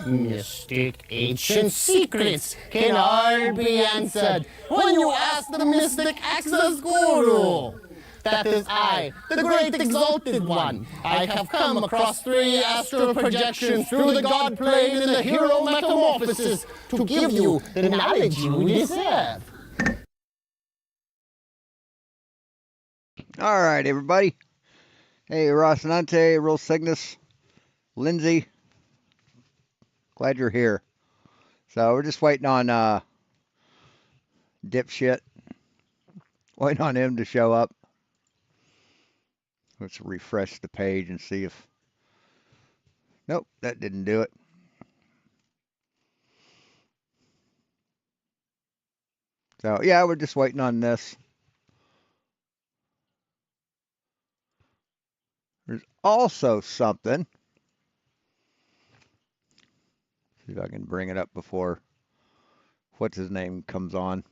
Mystic ancient secrets can all be answered when you ask the mystic access guru. That is I, the great exalted one. I have come across 3 astral projections through the god plane and the hero metamorphosis to give you the knowledge you deserve. All right, everybody. Hey, Rocinante, Real Cygnus, Lindsay. Glad you're here. So we're just waiting on Dipshit. Waiting on him to show up. Let's refresh the page and see if... Nope, that didn't do it. So, yeah, we're just waiting on this. There's also something. See if I can bring it up before what's his name comes on.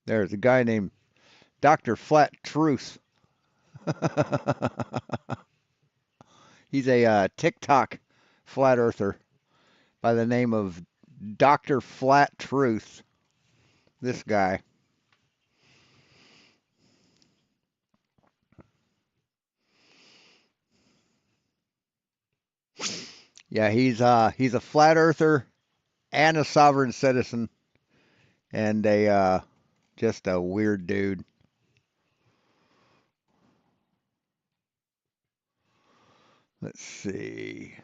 There's a guy named Dr. Flat Truth. He's a TikTok flat earther by the name of Dr. Flat Truth. This guy. Yeah, he's a flat earther and a sovereign citizen, and just a weird dude. Let's see.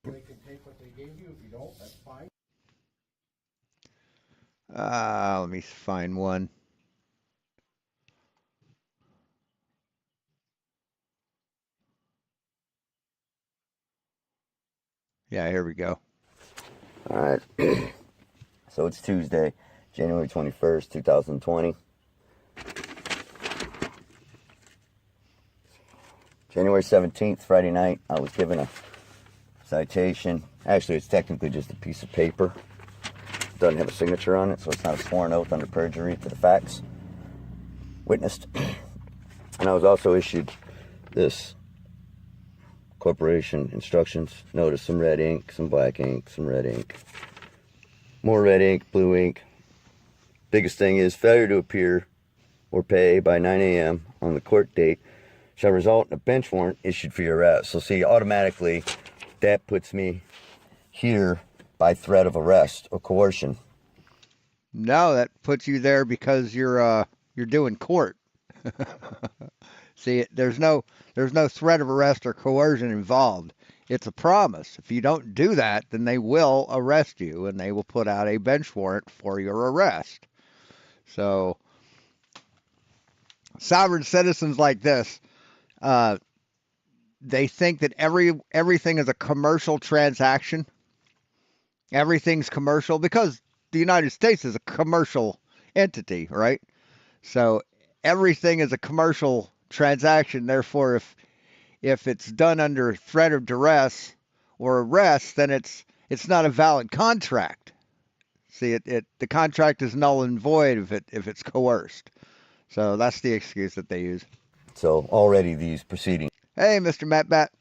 They can take what they gave you. If you don't, that's fine. Let me find one. Yeah, here we go. All right. So it's Tuesday, January 21st, 2020. January 17th, Friday night, I was given a citation. Actually, it's technically just a piece of paper. It doesn't have a signature on it, so it's not a sworn oath under perjury to the facts witnessed. And I was also issued this corporation instructions. Notice some red ink, some black ink, some red ink. More red ink, blue ink. Biggest thing is failure to appear or pay by 9 a.m. on the court date shall result in a bench warrant issued for your arrest. So see, automatically that puts me here by threat of arrest or coercion. No, that puts you there because you're doing court. See, there's no threat of arrest or coercion involved. It's a promise. If you don't do that, then they will arrest you and they will put out a bench warrant for your arrest. So, sovereign citizens like this, they think that everything is a commercial transaction. Everything's commercial because the United States is a commercial entity, right? So everything is a commercial transaction. Therefore, if it's done under threat of duress or arrest, then it's not a valid contract. See, the contract is null and void if it's coerced. So that's the excuse that they use. So already these proceedings Hey, Mr. Matt Bat.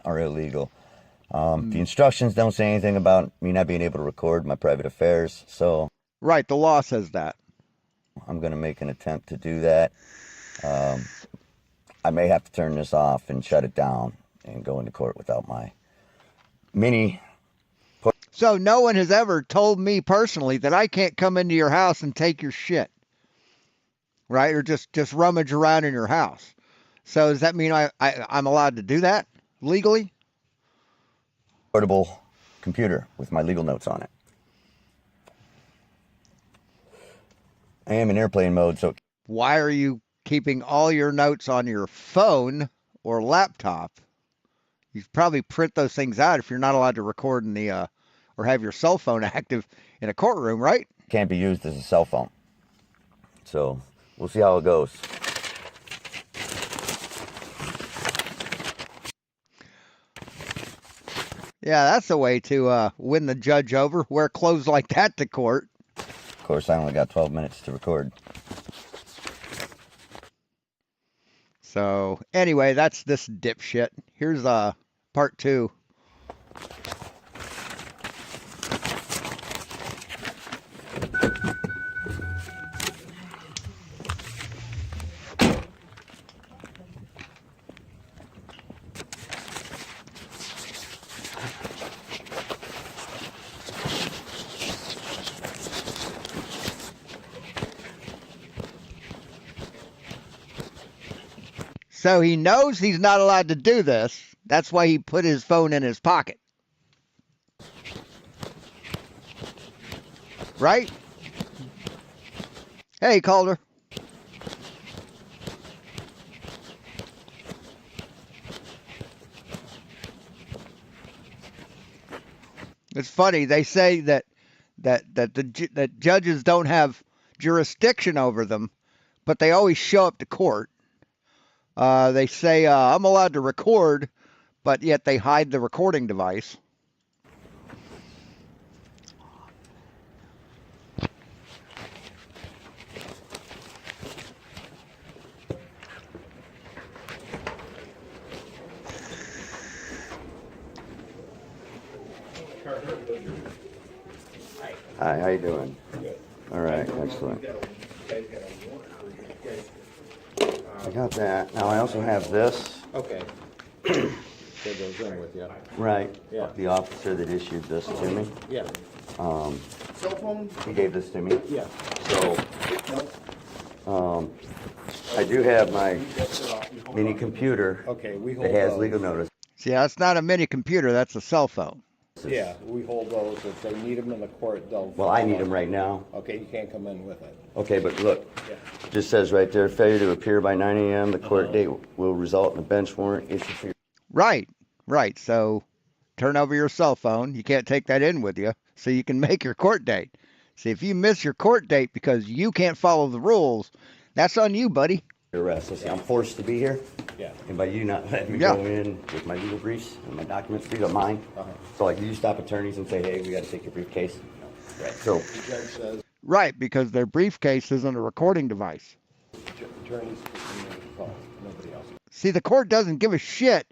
are illegal. The instructions don't say anything about me not being able to record my private affairs, so Right, the law says that. I'm going to make an attempt to do that. I may have to turn this off and shut it down and go into court without my mini. So no one has ever told me personally that I can't come into your house and take your shit, right? Or just rummage around in your house. So does that mean I'm allowed to do that legally? Portable computer with my legal notes on it. I am in airplane mode, so Why are you keeping all your notes on your phone or laptop? You should probably print those things out if you're not allowed to record in the or have your cell phone active in a courtroom, right? can't be used as a cell phone. So we'll see how it goes. Yeah, that's the way to win the judge over. Wear clothes like that to court. Of course, I only got 12 minutes to record. So anyway, that's this dipshit. Here's part 2. So he knows he's not allowed to do this. That's why he put his phone in his pocket. Right? Hey, Calder. It's funny. They say that judges don't have jurisdiction over them, but they always show up to court. They say, I'm allowed to record, but yet they hide the recording device. Hi, how you doing? All right, excellent. I got that. Now I also have this. Okay. That goes in with you. Right. Yeah. The officer that issued this to me. Yeah. Um, Cell phone? he gave this to me. Yeah. So, I do have my mini computer Okay, we hold that has those. legal notice. See, that's not a mini computer. That's a cell phone. Yeah, we hold those. If they need them in the court, they'll. Well, I need them right now. Okay, you can't come in with it. Okay, but look, Yeah. it just says right there, failure to appear by 9 a.m. The court date will result in a bench warrant issued for your. Right. So turn over your cell phone. You can't take that in with you, so you can make your court date. See, if you miss your court date because you can't follow the rules, that's on you, buddy. Arrest. So see, I'm forced to be here, Yeah. and by you not letting me Yeah. go in with my legal briefs and my documents, these are mine. So like, you stop attorneys and say, hey, we got to take your briefcase. Right. So The judge says, Right, because their briefcase isn't a recording device. attorneys can use the phone, nobody else. See, the court doesn't give a shit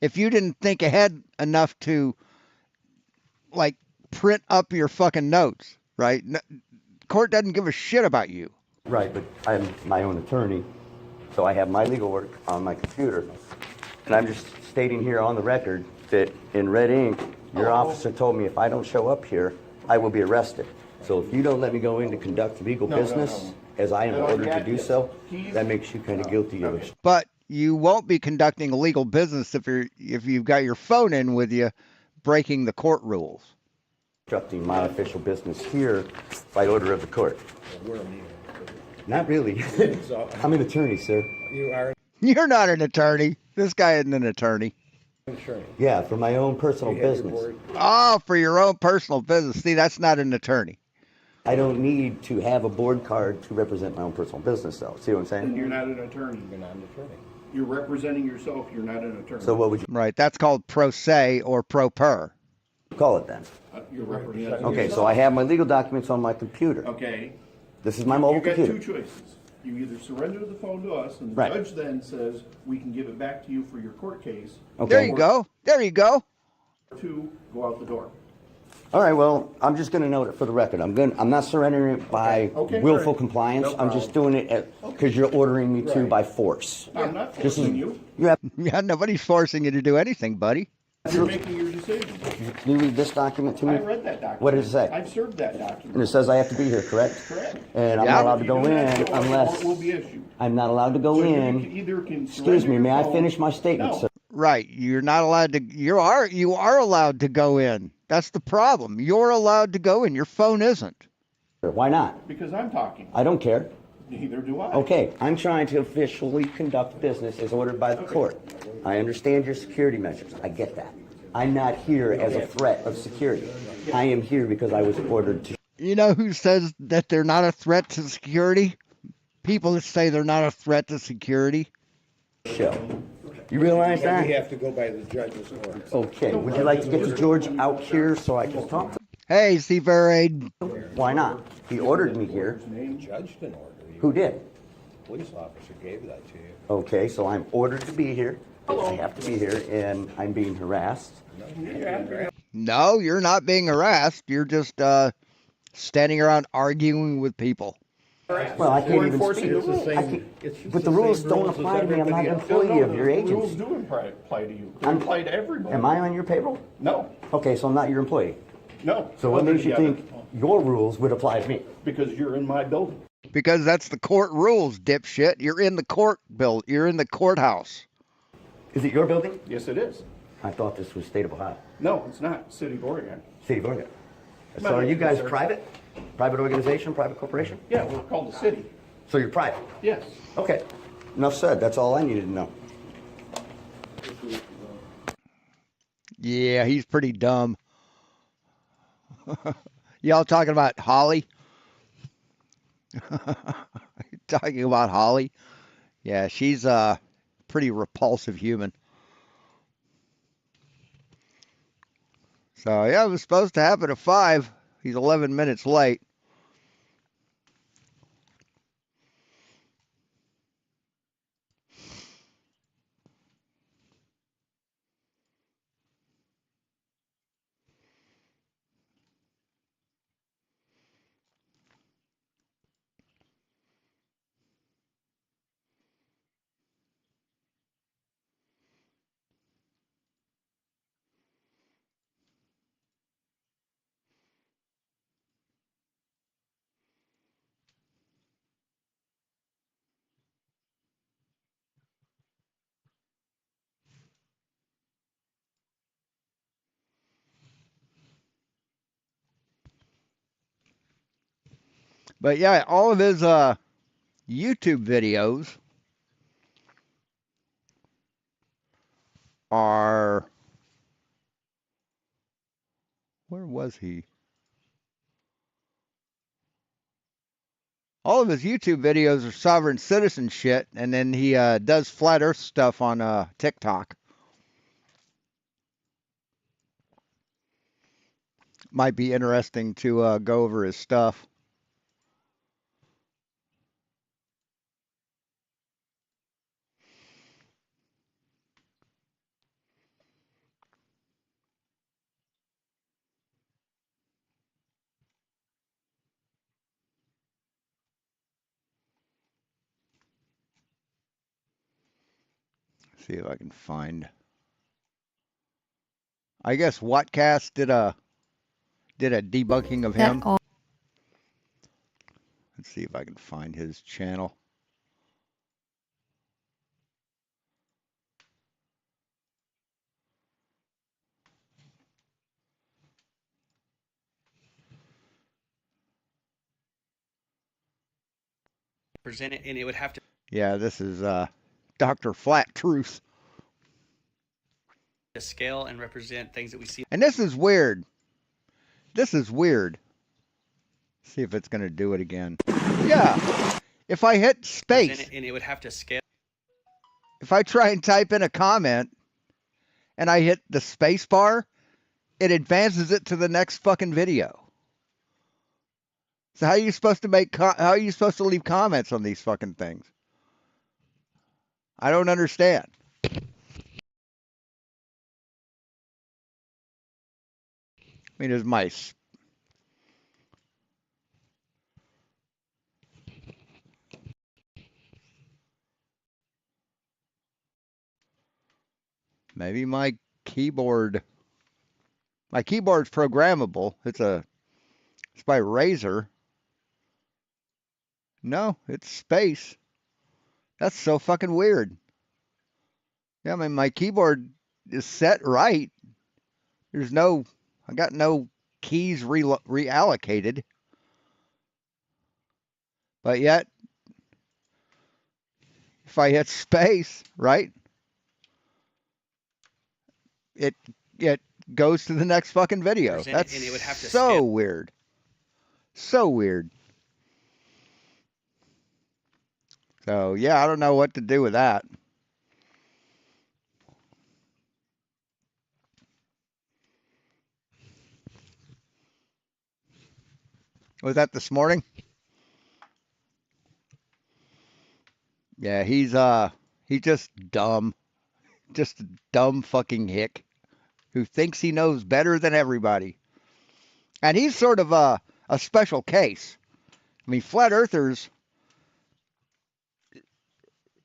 if you didn't think ahead enough to, like, print up your fucking notes, right? Court doesn't give a shit about you. right, but I'm my own attorney, so I have my legal work on my computer, and I'm just stating here on the record that in red ink, your officer told me if I don't show up here, I will be arrested. So if you don't let me go in to conduct legal business, as I am ordered to do so, that makes you kind of guilty of it. But you won't be conducting illegal business if you've got your phone in with you, breaking the court rules. Obstructing my official business here by order of the court. We're immune. Not really. I'm an attorney, sir. You are You're not an attorney. This guy isn't an attorney. an attorney. Yeah, for my own personal You have your business. board. Oh, for your own personal business. See, that's not an attorney. I don't need to have a board card to represent my own personal business, though. See what I'm saying? You're not an attorney. You're not an attorney. You're representing yourself. You're not an attorney. So what would you Right, that's called pro se or pro per. call it then? You're representing Okay, yourself. so I have my legal documents on my computer. Okay. This is my mobile You got computer. two choices. You either surrender the phone to us, and the Right. judge then says we can give it back to you for your court case. Okay. There you go. There you go. To go out the door. All right, well, I'm just going to note it for the record. I'm not surrendering it by Okay, willful all right. compliance. No I'm just doing it because you're ordering me to Right. by force. I'm not This is forcing you. you have Yeah, nobody's forcing you to do anything, buddy. You're making your decision. can you read this document to me? I read that document. What does it say? I've served that And document. it says I have to be here, correct? Correct. And I'm Yeah. not allowed to If go you do not in show up, a unless warrant will be issued. I'm not allowed to go So you in. can either can Excuse surrender me, your may I phone- finish my statement, No. sir? Right, you're not allowed to. You are allowed to go in. That's the problem. You're allowed to go in. Your phone isn't. Why not? Because I'm talking. I don't care. Neither do I. Okay, I'm trying to officially conduct business as ordered by the court. I understand your security measures. I get that. I'm not here as a threat of security. I am here because I was ordered to You know who says that they're not a threat to security? People that say they're not a threat to security. show. You realize Yeah, we that? have to go by the judge's order. Okay. Would you like to get to George out here so I can talk to Hey, Seafair. him? Why not? He ordered me here. The judge didn't order you. Who did? Police officer gave that to you. Okay, so I'm ordered to be here. I have to be here, and I'm being harassed. No, you're not being harassed. You're just standing around arguing with people. Well, I can't even speak. But the rules don't apply to me. I'm not an employee of your The agency. rules do apply to you. They I'm- apply to everybody. Am I on your payroll? No, Okay, so I'm not your employee. no. So what makes you Yeah, think your rules would apply to me? Because you're in my building. Because that's the court rules, dipshit. You're in the You're in the courthouse. Is it your building? Yes, it is. I thought this was state of Ohio. No, it's not. City of Oregon. City of Oregon. So are you guys Sir. private? Private organization, private corporation? Yeah, we're called the city. So you're private? Yes. Okay. Enough said. That's all I needed to know. Yeah, he's pretty dumb. Y'all talking about Holly? Talking about Holly? Yeah, she's a pretty repulsive human. So, yeah, it was supposed to happen at 5. He's 11 minutes late. But yeah, all of his YouTube videos are, where was he? All of his YouTube videos are sovereign citizen shit, and then he does flat Earth stuff on TikTok. Might be interesting to go over his stuff. See if I can find. I guess Whatcast did a debunking of him. Let's see if I can find his channel. Present it, and it would have to Yeah, this is Dr. Flat Truth. scale and represent things that we see. And this is weird. This is weird. See if it's going to do it again. Yeah. If I hit space, Present it, and it would have to scale. if I try and type in a comment and I hit the space bar, it advances it to the next fucking video. So how are you supposed to how are you supposed to leave comments on these fucking things? I don't understand. I mean, there's mice. Maybe my keyboard's programmable. It's by Razer. No, it's space. That's so fucking weird. Yeah, I mean, my keyboard is set right. I got no keys reallocated. But yet, if I hit space, right, it goes to the next fucking video. Present it, That's and it would have to so scale. weird. So weird. So, yeah, I don't know what to do with that. Was that this morning? Yeah, he's just dumb. Just a dumb fucking hick who thinks he knows better than everybody. And he's sort of a special case. I mean, flat earthers,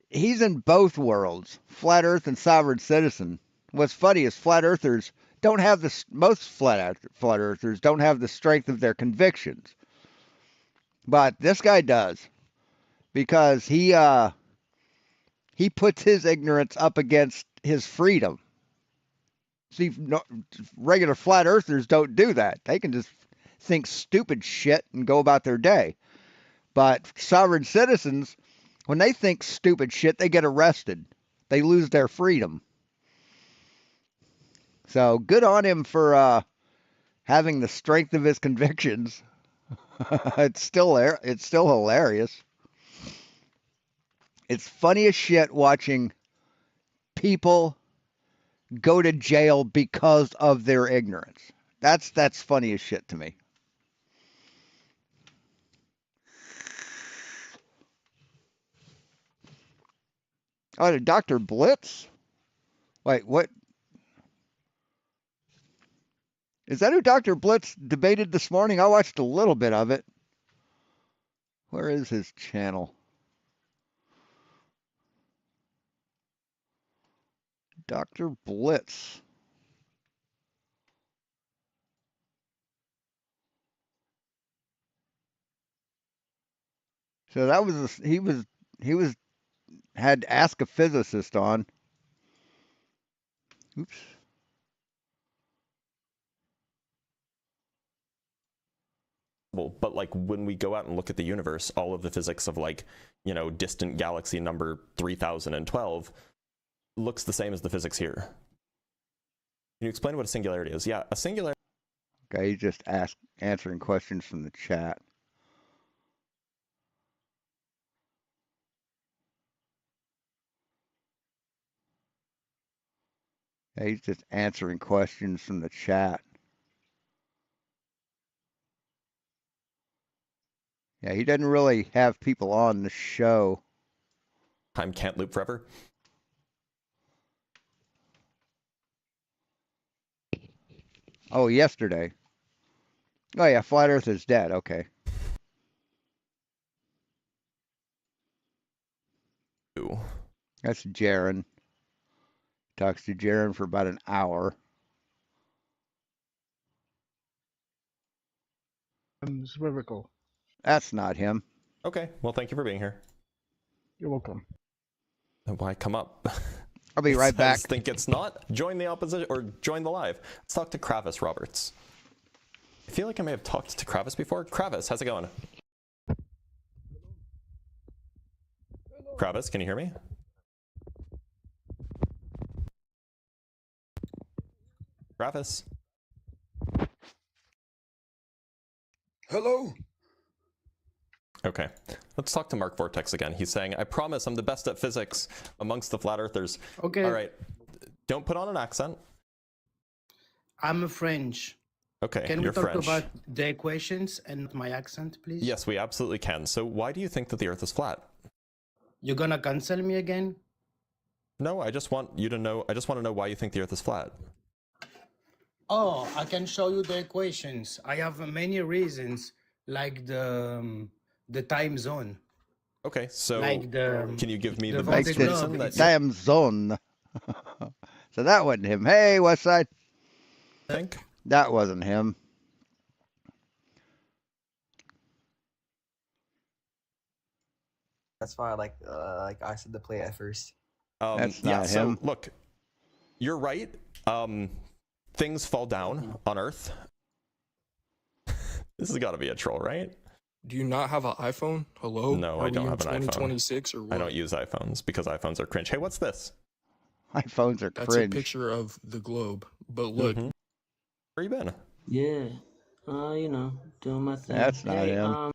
he's in both worlds, flat earth and sovereign citizen. What's funny is flat earthers don't have most flat earthers don't have the strength of their convictions. But this guy does, because he puts his ignorance up against his freedom. See, regular flat earthers don't do that. They can just think stupid shit and go about their day. But sovereign citizens, when they think stupid shit, they get arrested. They lose their freedom. So good on him for having the strength of his convictions. It's still there. It's still hilarious. It's funny as shit watching people go to jail because of their ignorance. That's funny as shit to me. Oh, Dr. Blitz? Wait, what? Is that who Dr. Blitz debated this morning? I watched a little bit of it. Where is his channel? Dr. Blitz. So that was he had Ask a Physicist on. Oops. But like when we go out and look at the universe, all of the physics of like, you know, distant galaxy number 3012 looks the same as the physics here. Can you explain what a singularity is? Yeah, a singularity. Okay, he's just answering questions from the chat. Yeah, he's just answering questions from the chat. Yeah, he doesn't really have people on the show. Time can't loop forever. Oh, yesterday. Oh yeah, Flat Earth is dead. Okay. Ooh. That's Jaren. Talks to Jaren for about an hour. Spherical. That's not him. Okay, well, thank you for being here. You're welcome. And why come up? I'll be right back. Think it's not? Join the opposition or join the live. Let's talk to Kravis Roberts. I feel like I may have talked to Kravis before. Kravis, how's it going? Kravis, can you hear me? Kravis? Hello? Okay, let's talk to Mark Vortex again. He's saying, I promise I'm the best at physics amongst the flat earthers. Okay. All right, don't put on an accent. I'm French. Okay, Can we you're talk French. about the equations and my accent, please? Yes, we absolutely can. So why do you think that the Earth is flat? You're gonna cancel me again? No, I just want you to know. I just want to know why you think the Earth is flat. Oh, I can show you the equations. I have many reasons, like the time zone. Okay, so Like can you give me the Like best the reason globe, that Damn zone. So that wasn't him. Hey, Westside. you think? That wasn't him. That's why I like I said to play at first. That's Yeah. not So him. look, you're right. Things fall down on Earth. This has got to be a troll, right? Do you not have an iPhone? Hello? No, Are I don't we in have an iPhone. 2026 or what? I don't use iPhones because iPhones are cringe. Hey, what's this? iPhones are That's cringe. a picture of the globe. But look, Mhm. Where you been? Yeah, you know, doing my thing. That's not him.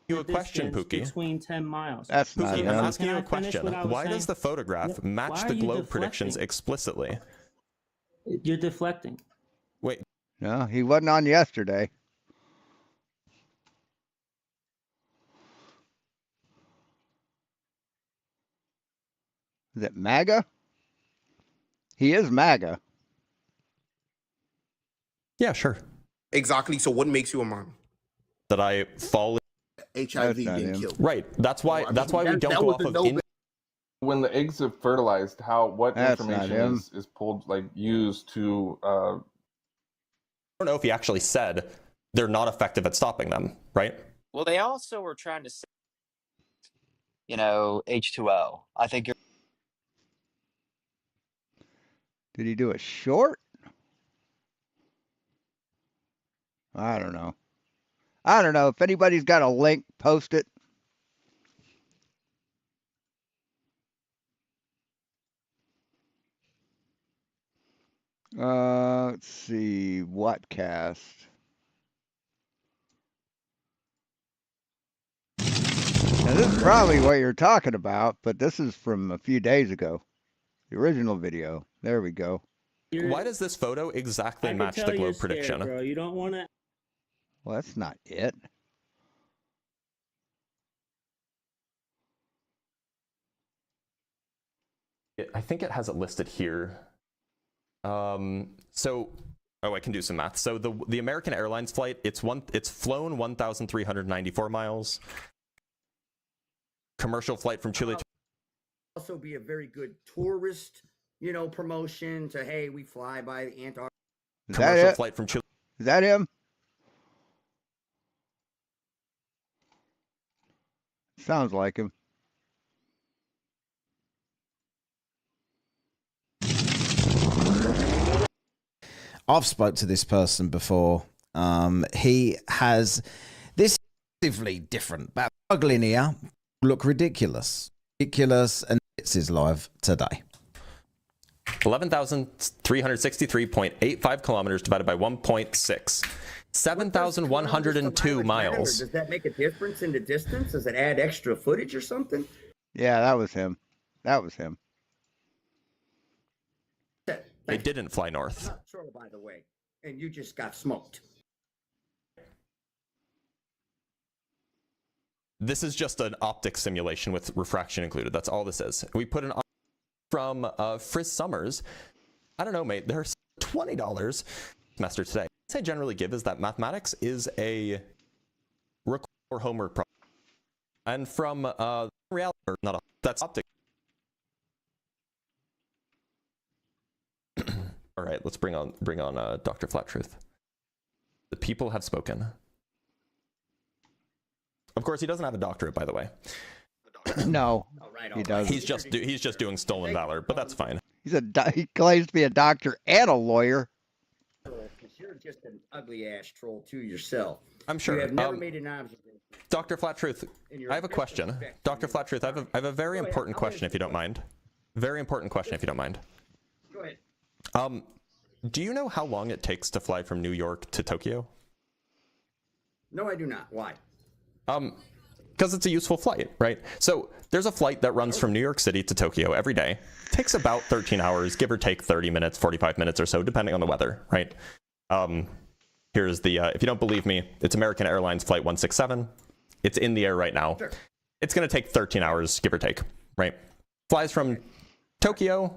You a question, distance Pookie? between 10 miles. That's not Pookie, him. I'm asking Can you I a finish question. what I was Why saying? does the photograph match Why the are you globe predictions deflecting? explicitly? You're deflecting. Wait, No, he wasn't on yesterday. Is it MAGA? He is MAGA. Yeah, sure. Exactly. So what makes you a mom? That I fall HIV That's not getting him. killed. right. That's why we don't go off of When the eggs are fertilized, what That's not information him. is pulled, like used to? I don't know if he actually said they're not effective at stopping them, right? Well, they also were trying to say, H2O. I think you're. Did he do a short? I don't know. I don't know. If anybody's got a link, post it. Let's see. Whatcast. Now, this is probably what you're talking about, but this is from a few days ago. The original video. There we go. Why does this photo exactly match the globe prediction? Bro, you don't want to. Well, that's not it. I think it has it listed here. I can do some math. So the American Airlines flight, it's flown 1,394 miles. Commercial flight from Chile to Also be a very good tourist, promotion to, hey, we fly by the Antarctica. Is commercial that it? flight from Chile. Is that him? Sounds like him. I've spoke to this person before. He has this massively different, but struggling here look ridiculous, and it's his live today. 11,363.85 kilometers divided by 1.6. 7,102 miles. Does that make a difference in the distance? Does it add extra footage or something? Yeah, that was him. That was him. They didn't fly north. Sort of, by the way, and you just got smoked. This is just an optics simulation with refraction included. That's all this is. We put an from Frizz Summers. I don't know, mate. They're $20 semester today. What I generally give is that mathematics is a require homework problem. And from reality, not a, that's optics. All right, let's bring on Dr. Flat Truth. The people have spoken. Of course, he doesn't have a doctorate, by the way. No, he doesn't. He's just doing stolen valor, but that's fine. He claims to be a doctor and a lawyer. Because you're just an ugly ass troll to yourself. I'm sure. You have never made an observation. Dr. Flat Truth, I have a question. Dr. Flat Truth, I have a very important question, if you don't mind. Very important question, if you don't mind. Go ahead. Do you know how long it takes to fly from New York to Tokyo? No, I do not. Why? Because it's a useful flight, right? So there's a flight that runs from New York City to Tokyo every day. It takes about 13 hours, give or take 30 minutes, 45 minutes or so, depending on the weather, right? Here's the, if you don't believe me, it's American Airlines Flight 167. It's in the air right now. Sure. It's going to take 13 hours, give or take, right? Flies from Tokyo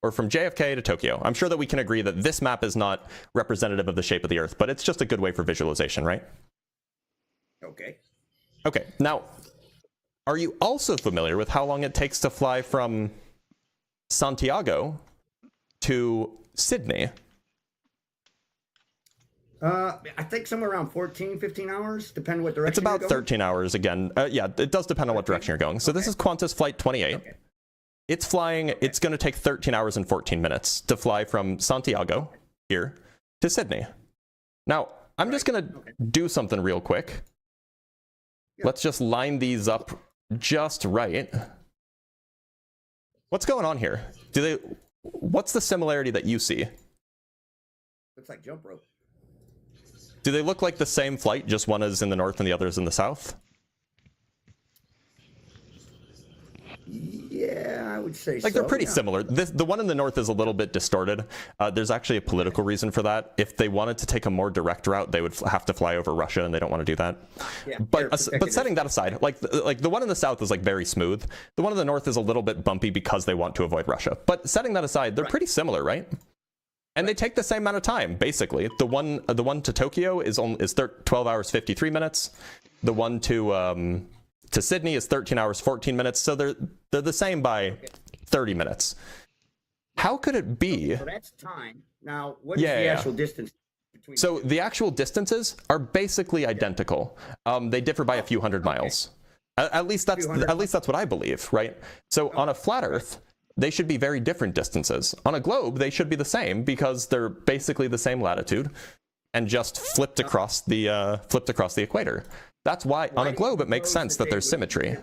or from JFK to Tokyo. I'm sure that we can agree that this map is not representative of the shape of the Earth, but it's just a good way for visualization, right? Okay. Okay, now, are you also familiar with how long it takes to fly from Santiago to Sydney? I think somewhere around 14, 15 hours, depending what direction It's about you're going. 13 hours again. Yeah, it does depend on what direction you're going. So this is Qantas Flight 28. Okay. It's flying, it's going to take 13 hours and 14 minutes to fly from Santiago here to Sydney. Now, I'm just going to do something real quick. Yeah. Let's just line these up just right. What's going on here? What's the similarity that you see? Looks like jump rope. Do they look like the same flight, just one is in the north and the other is in the south? Yeah, I I would say like so, they're pretty yeah. similar. The one in the north is a little bit distorted. There's actually a political reason for that. If they wanted to take a more direct route, they would have to fly over Russia, and they don't want to do that. Yeah, But setting that aside, like the one in the south is like very smooth. The one in the north is a little bit bumpy because they want to avoid Russia. But setting that aside, they're pretty similar, right? And they take the same amount of time, basically. The one to Tokyo is 12 hours 53 minutes. The one to Sydney is 13 hours 14 minutes. So they're the same by 30 minutes. How could it be? So that's time. Now, what is the actual distance between? So the actual distances are basically identical. They differ by a few hundred miles. At least that's what I believe, right? So on a flat Earth, they should be very different distances. On a globe, they should be the same because they're basically the same latitude and just flipped across the equator. That's why on a globe it makes sense that there's symmetry.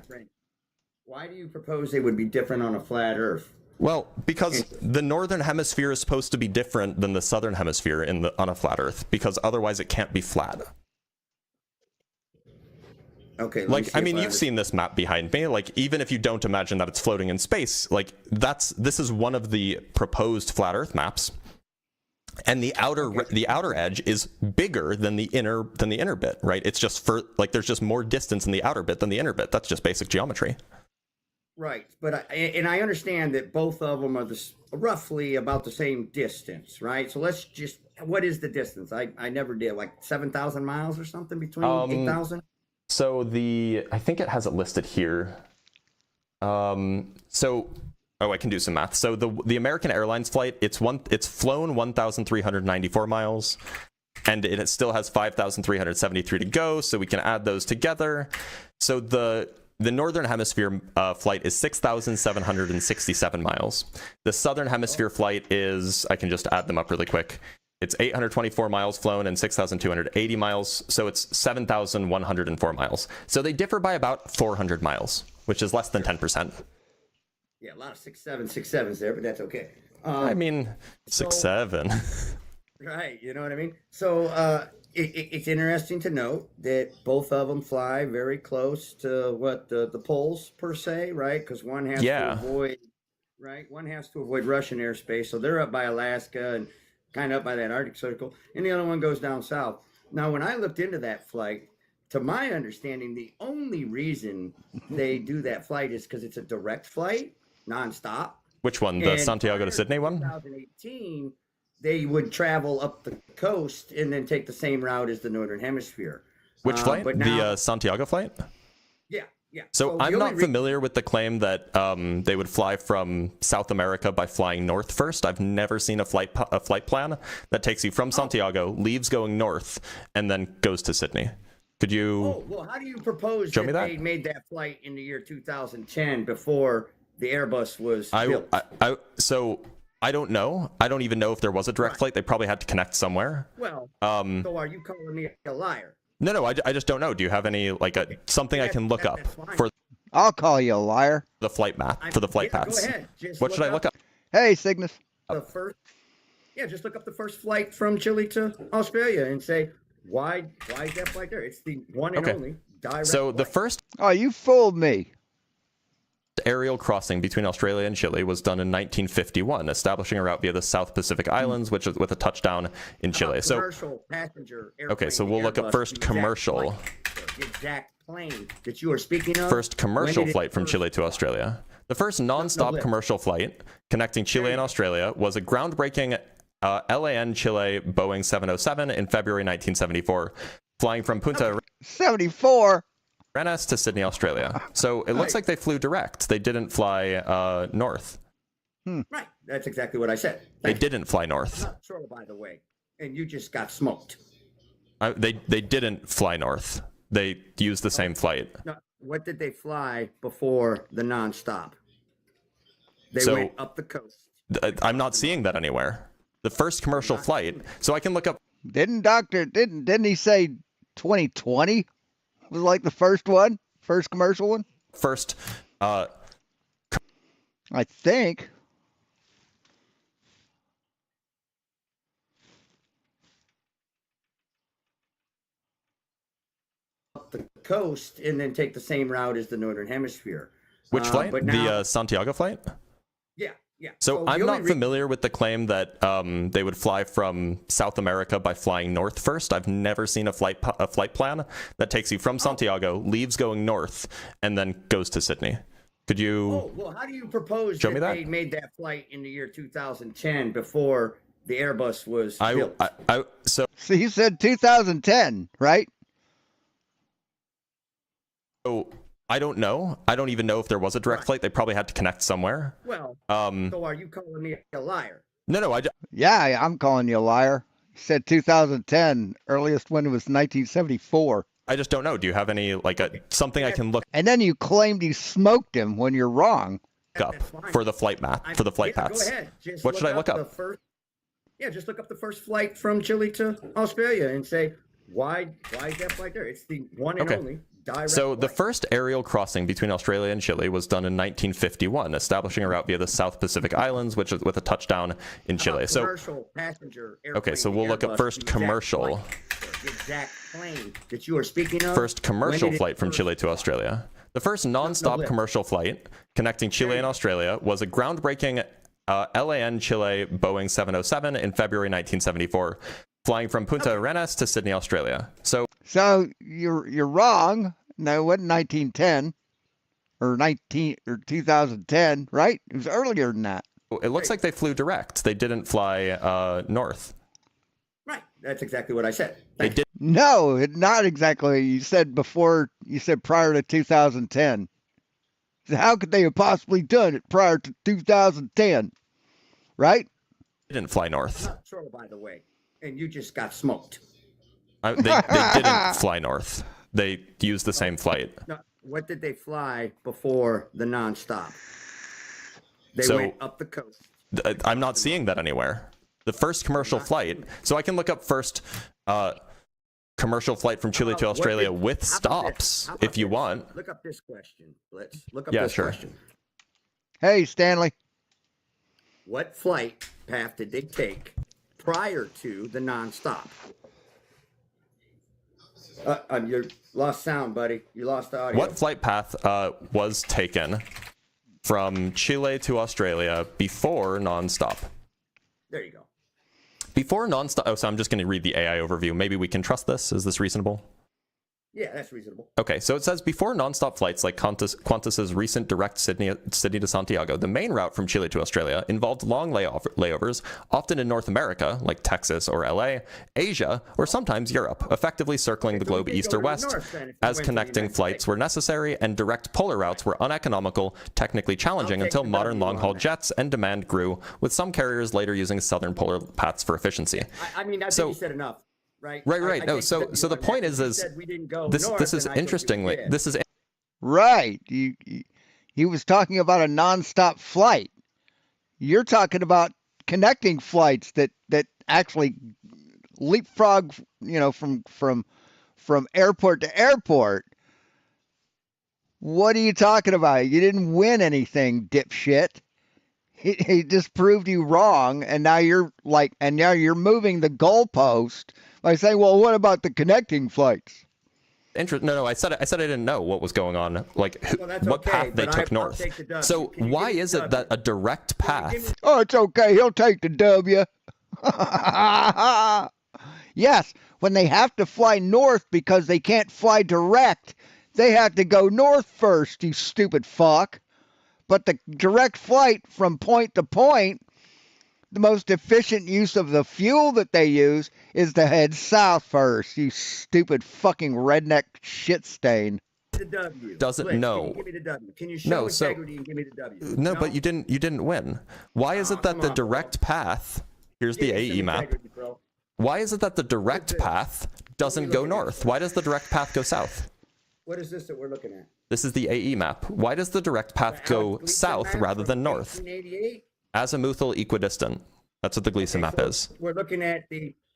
Why do you propose they would be different on a flat Earth? Well, because the northern hemisphere is supposed to be different than the southern hemisphere on a flat Earth, because otherwise it can't be flat. Okay. Like, I mean, you've seen this map behind me. Like, even if you don't imagine that it's floating in space, like this is one of the proposed flat Earth maps, and the outer edge is bigger than the inner bit, right? It's just there's just more distance in the outer bit than the inner bit. That's just basic geometry. Right, but I understand that both of them are roughly about the same distance, right? So let's just, what is the distance? I never did, like 7,000 miles or something between 8,000. So I think it has it listed here. I can do some math. So the American Airlines flight, it's flown 1,394 miles, and it still has 5,373 to go. So we can add those together. So the Northern Hemisphere flight is 6,767 miles. The Southern Hemisphere flight is, I can just add them up really quick. It's 824 miles flown and 6,280 miles, so it's 7,104 miles. So they differ by about 400 miles, which is less than 10%. Yeah, a lot of 6.7 there, but that's okay. I mean, 6.7. Right, you know what I mean? So it's interesting to note that both of them fly very close to what the poles per se, right? Because one has to avoid, right? One has to avoid Russian airspace, so they're up by Alaska and kind of up by that Arctic Circle, and the other one goes down south. Now, when I looked into that flight, to my understanding, the only reason they do that flight is because it's a direct flight, nonstop. Which one? The Santiago to Sydney one? 2018, they would travel up the coast and then take the same route as the Northern Hemisphere. Which flight? But now, the Santiago flight? Yeah, yeah. So I'm not familiar with the claim that they would fly from South America by flying north first. I've never seen a flight plan that takes you from Santiago, leaves going north, and then goes to Sydney. Could you? Oh, well, how do you propose show that me that? they made that flight in the year 2010 before the Airbus was built? So I don't know. I don't even know if there was a direct flight. They probably had to connect somewhere. Well, so are you calling me a liar? No, I just don't know. Do you have any something I can look up for? I'll call you a liar. The flight map for the flight paths. Go ahead. Just what should I look up? Hey, Cygnus. Just look up the first flight from Chile to Australia and say why is that flight there? It's the one and only direct. So flight. the first. Oh, you fooled me. Aerial crossing between Australia and Chile was done in 1951, establishing a route via the South Pacific Islands, which is with a touchdown in Chile. So commercial passenger airplane. Okay, so we'll look up first commercial. The exact plane that you are speaking of. First commercial flight from Chile to Australia. The first non-stop commercial flight connecting Chile and Australia was a groundbreaking LAN Chile Boeing 707 in February 1974, flying from Punta 74. Arenas to Sydney, Australia. So it looks like they flew direct. They didn't fly north. Right, that's exactly what I said. They didn't fly north. Not sure, by the way, and you just got smoked. They didn't fly north. They used the same flight. No, what did they fly before the nonstop? They went up the coast. I'm not seeing that anywhere. The first commercial flight. So I can look up. Didn't he say 2020 was like the first commercial one? First. I think. The coast and then take the same route as the Northern Hemisphere. Which flight? But now, the Santiago flight? Yeah, yeah. So the I'm only not familiar with the claim that they would fly from South America by flying north first. I've never seen a flight plan that takes you from Santiago, leaves going north, and then goes to Sydney. Could you? Oh, well, how do you propose show that me that? they made that flight in the year 2010 before the Airbus was built? So you said 2010, right? So I don't know. I don't even know if there was a direct flight. They probably had to connect somewhere. Well, so are you calling me a liar? No. Yeah, I'm calling you a liar. You said 2010. Earliest one was 1974. I just don't know. Do you have any something I can look And then you claimed you smoked him when you're wrong. up for the flight map for the flight paths? Go ahead. Just What should I look up? Just look up the first flight from Chile to Australia and say why is that flight there? It's the one and only direct So the flight. first aerial crossing between Australia and Chile was done in 1951, establishing a route via the South Pacific Islands, which is with a touchdown in Chile. So commercial passenger airplane, okay, so we'll look Airbus, up first the exact commercial. flight, the exact plane that you are speaking of. First commercial When did it flight from first Chile to Australia. The first non-stop lift. commercial flight connecting Chile and Australia was a groundbreaking LAN Chile Boeing 707 in February 1974, flying from Punta Arenas to Sydney, Australia. So you're wrong. No, it wasn't 1910 or 2010, right? It was earlier than that. it looks like they flew direct. They didn't fly north. Right. That's exactly what I said. They did. No, not exactly. You said before. You said prior to 2010. So how could they have possibly done it prior to 2010? Right? They didn't fly north. Not true, by the way. And you just got smoked. They didn't fly north. They used the same flight. No, what did they fly before the nonstop? They So- went up the coast. I'm not seeing that anywhere. The first commercial flight. So I can look up first commercial flight from Chile to Australia with stops if you want. Look up this question. Let's look up Yeah, this sure. question. Hey, Stanley. What flight path did they take prior to the nonstop? You lost sound, buddy. You lost the audio. What flight path was taken from Chile to Australia before nonstop? There you go. Before nonstop. Oh, so I'm just going to read the AI overview. Maybe we can trust this. Is this reasonable? Yeah, that's reasonable. Okay, so it says before nonstop flights like Qantas's recent direct Sydney to Santiago, the main route from Chile to Australia involved long layovers, often in North America, like Texas or LA, Asia, or sometimes Europe, effectively circling the globe east or west, as connecting flights were necessary and direct polar routes were uneconomical, technically challenging until modern long-haul jets and demand grew, with some carriers later using southern polar paths for efficiency. I mean, I think you said enough. Right. Right. No. So the point is this is interestingly this is right. He was talking about a nonstop flight. You're talking about connecting flights that actually leapfrog, from airport to airport. What are you talking about? You didn't win anything, dipshit. He just proved you wrong, and now you're moving the goalpost by saying, "Well, what about the connecting flights?" No, I said I didn't know what was going on, what path they took north. So why is it that a direct path? Oh, it's okay. He'll take the W. Yes, when they have to fly north because they can't fly direct, they have to go north first, you stupid fuck. But the direct flight from point to point, the most efficient use of the fuel that they use is to head south first, you stupid fucking redneck shit stain. The W. Doesn't Blitz, know. Can you give me the W? Can you show integrity and give me the W? No, but you didn't win. Why is it that the direct path? Here's the AE map. Why is it that the direct path doesn't go north? Why does the direct path go south? What is this that we're looking at? This is the AE map. Why does the direct path go south rather than north? 1988? Azimuthal equidistant. That's what the Gleason map is. We're looking at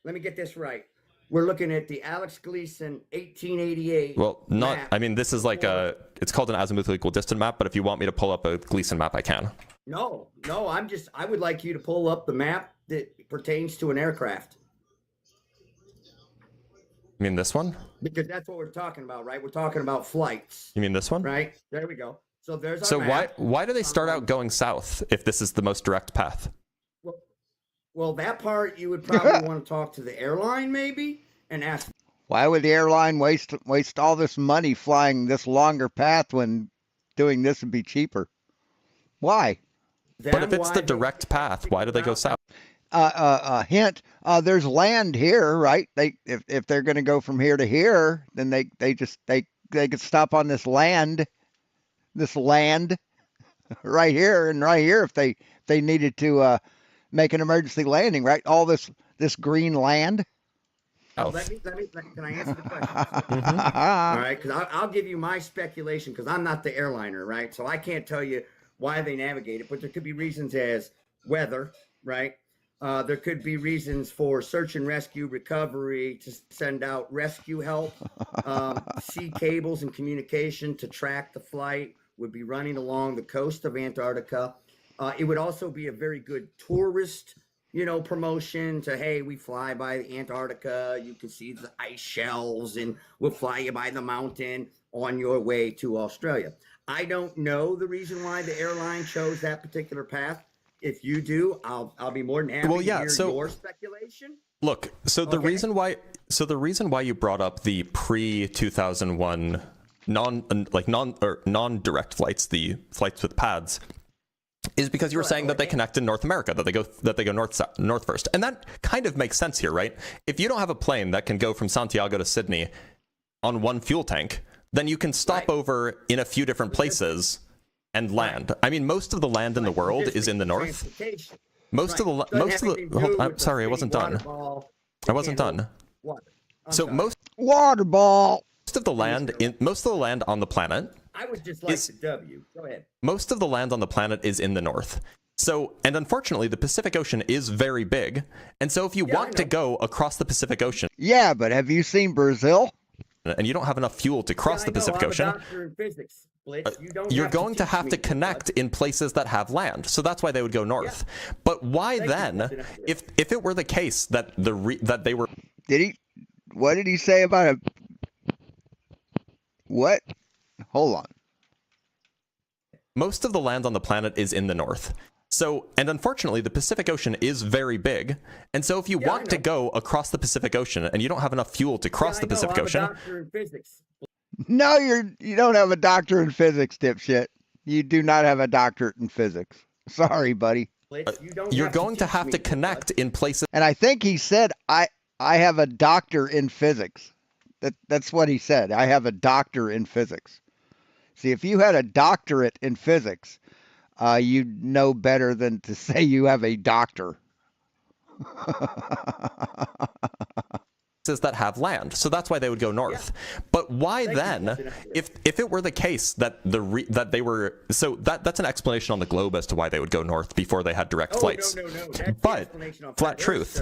let me get this right. We're looking at the Alex Gleason 1888. Well, map. I mean, this is it's called an azimuthal equidistant map, but if you want me to pull up a Gleason map, I can. No, I would like you to pull up the map that pertains to an aircraft. You mean this one? Because that's what we're talking about, right? We're talking about flights. You mean this one? Right? There we go. So there's our So map. why do they start out going south if this is the most direct path? Well, that part you would probably want to talk to the airline maybe and ask. Why would the airline waste all this money flying this longer path when doing this would be cheaper? Why? But if it's the direct path, why do they go south? Hint, there's land here, right? If they're going to go from here to here, then they could stop on this land right here and right here if they needed to make an emergency landing, right? All this green land. Can I answer the question? All right, because I'll give you my speculation because I'm not the airliner, right? So I can't tell you why they navigate it, but there could be reasons as weather, right? There could be reasons for search and rescue, recovery, to send out rescue help, sea cables and communication to track the flight would be running along the coast of Antarctica. It would also be a very good tourist, promotion to, hey, we fly by the Antarctica. You can see the ice shelves and we'll fly you by the mountain on your way to Australia. I don't know the reason why the airline chose that particular path. If you do, I'll be more than happy to hear your speculation. Look, so the reason why you brought up the pre-2001 non-direct flights, the flights with pads, is because you were saying that they connect in North America, that they go north first. And that kind of makes sense here, right? If you don't have a plane that can go from Santiago to Sydney on one fuel tank, then you can stop over in a few different places and land. I mean, most of the land in the world is in the north. I'm sorry, I wasn't done. So most water ball. Most of the land on the planet. I would just like the W. Go ahead. Most of the land on the planet is in the north. So, and unfortunately, the Pacific Ocean is very big. And so if you want to go across the Pacific Ocean. Yeah, but have you seen Brazil? And you don't have enough fuel to cross the Pacific Ocean. You're going to have to connect in places that have land. So that's why they would go north. Yeah. But why then, if it were the case that that they were. What did he say about a. What? Hold on. Most of the land on the planet is in the north. So, and unfortunately, the Pacific Ocean is very big. And so if you want to go across the Pacific Ocean and you don't have enough fuel to cross the Pacific Ocean. I'm a doctor in physics. No, you don't have a doctor in physics, dipshit. You do not have a doctorate in physics. Sorry, buddy. You're going to have to connect in places. And I think he said, I have a doctor in physics. That's what he said. I have a doctor in physics. See, if you had a doctorate in physics, you'd know better than to say you have a doctor. That have land, so that's why they would go north. Yeah. But why then, if it were the case that that they were, so that's an explanation on the globe as to why they would go north before they had direct flights. No. But flat truth,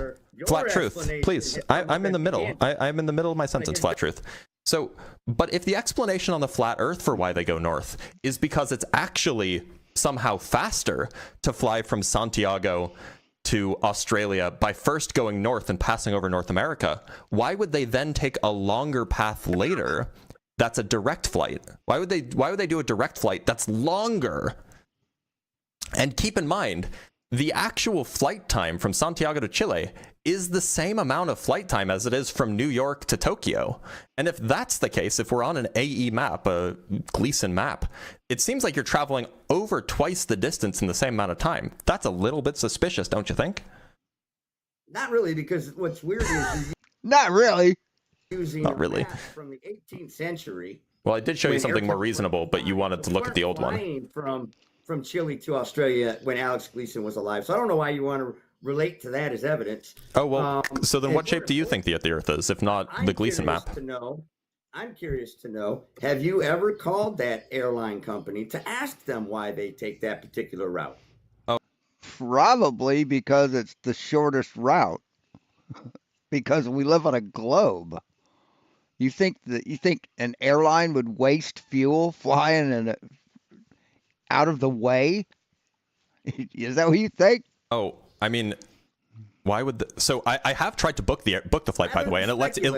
please. I'm in the middle. I'm in the middle of my sentence. Flat truth. So, but if the explanation on the flat Earth for why they go north is because it's actually somehow faster to fly from Santiago to Australia by first going north and passing over North America, why would they then take a longer path later that's a direct flight? Why would they do a direct flight that's longer? And keep in mind, the actual flight time from Santiago to Chile is the same amount of flight time as it is from New York to Tokyo. And if that's the case, if we're on an AE map, a Gleason map, it seems like you're traveling over twice the distance in the same amount of time. That's a little bit suspicious, don't you think? Not really, because what's weird is not really using not really from the 18th century. Well, I did show you something more reasonable, but you wanted to look at the old one. From Chile to Australia when Alex Gleason was alive. So I don't know why you want to relate to that as evidence. Oh, well, so then what shape do you think the Earth is, if not the Gleason map? I'm curious to know, have you ever called that airline company to ask them why they take that particular route? Oh, probably because it's the shortest route. Because we live on a globe. You think an airline would waste fuel flying out of the way? Is that what you think? Oh, I mean, why would so I have tried to book the flight, by the way, and it lets you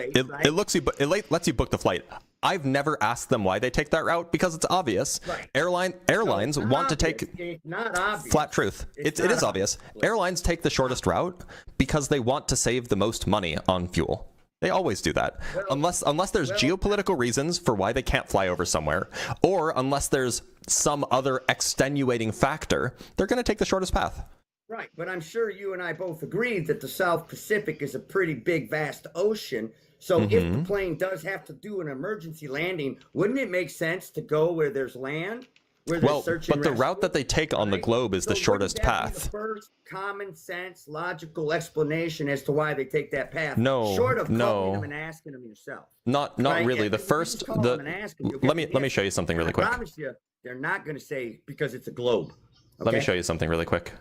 book the flight. I've never asked them why they take that route because it's obvious. Right. Airlines No, it's want to obvious. take It's not obvious. flat truth. It is obvious. Airlines take the shortest route because they want to save the most money on fuel. They always do that. Unless there's geopolitical reasons for why they can't fly over somewhere, or unless there's some other extenuating factor, they're going to take the shortest path. Right, but I'm sure you and I both agree that the South Pacific is a pretty big, vast ocean. So if the plane does have to do an emergency landing, wouldn't it make sense to go where there's land? Where there's search and but the rescue? route that they take on the globe is the shortest Wouldn't that be path. the first common sense, logical explanation as to why they take that path. No, short of calling no. them and asking them yourself. Not Right? really. Yeah, The if you first call them and ask them, you'll get let me show you something really quick. I promise you, they're not going to say because it's a globe. Let me okay? show you something really quick.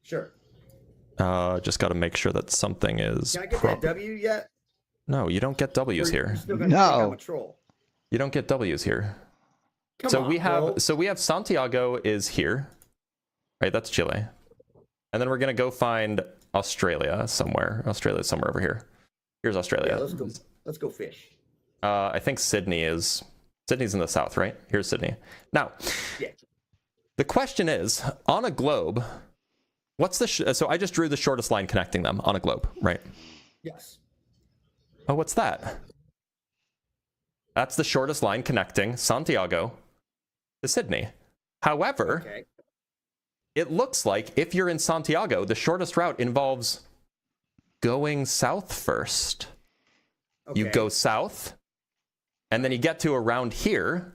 Sure. Just got to make sure that something is. Can I get that W yet? No, you don't get W's Or you're here. still gonna think I'm a troll? You don't get W's here. Come so on, we have bro. so we have Santiago is here, right? That's Chile, and then we're gonna go find Australia somewhere. Australia's somewhere over here. Here's Australia. Yeah, let's go fish. I think Sydney's in the south, right? Here's Sydney. Now, Yeah. the question is, on a globe, what's the so I just drew the shortest line connecting them on a globe, right? Yes. Oh, what's that? That's the shortest line connecting Santiago to Sydney. However, it looks like if you're in Santiago, the shortest route involves going south first. You go south, and then you get to around here.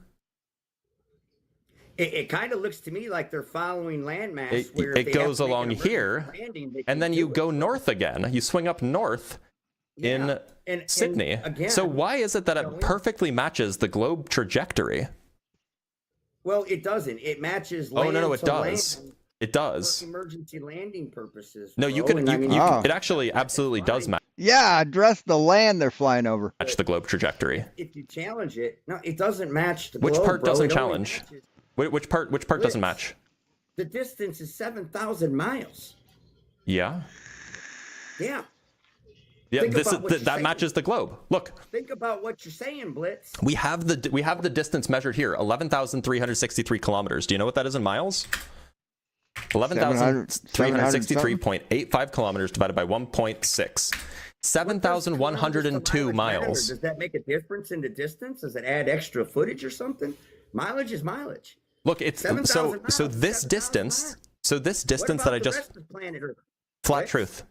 It kind of looks to me like they're following landmass. where if It they goes have to make along an emergency here, landing, they and can then do you it. go north again. You swing up north in And Sydney. again, So why is it that it perfectly matches the globe trajectory? well, it doesn't. It matches. Oh, Land no, it to does. land It does. for emergency landing purposes. No, you bro. can. And I mean, It actually absolutely does match Yeah, address the land they're flying over. the globe trajectory. if you challenge it, no, it doesn't match the Which globe, part bro. doesn't It only challenge? matches- Which part doesn't match? The distance is 7,000 miles. Yeah. Yeah. Yeah. Think This about what you're that saying. matches the globe. Look, Think about what you're saying, Blitz. we have the distance measured here, 11,363 kilometers. Do you know what that is in miles? 11,363.85 kilometers divided by 1.6. 7,102 miles. Does that make a difference in the distance? Does it add extra footage or something? Mileage is mileage. Look, it's 7,000 miles, so this 7,000 distance. miles. So this What distance about that I the just rest of planet Earth? flat truth.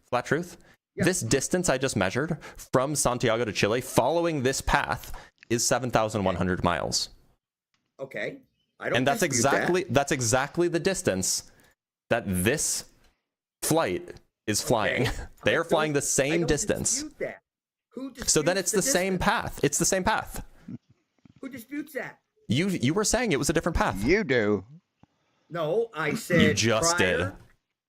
Yeah. This distance I just measured from Santiago to Chile, following this path, is 7,100 miles. Okay. I don't And that's dispute that. exactly the distance that this flight is flying. They are flying the I same don't distance. dispute that. Who So then it's disputes the same distance? path. It's the same path. Who disputes that? You were saying it was a different path. You do. No, I said You just prior. did.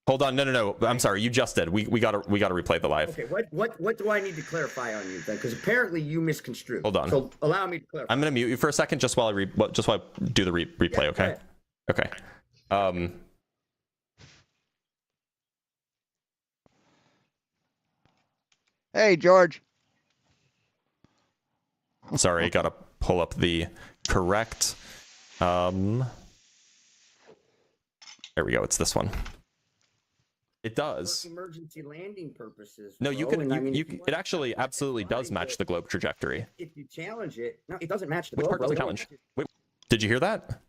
Hold on, no. I'm sorry, you just did. We gotta replay the live. Okay, what do I need to clarify on you then? Because apparently you misconstrued. Hold on. So allow me to clarify. I'm gonna mute you for a second, just while I do the replay. Yeah, go Okay. ahead. Okay. Hey, George. Sorry, gotta pull up the correct. There we go. It's this one. It does. For emergency landing purposes. No, you bro, can. and I mean, if It actually absolutely does match the globe trajectory. If you challenge it, no, it doesn't match the Which globe. part bro. doesn't It only challenge? Wait, did you hear that?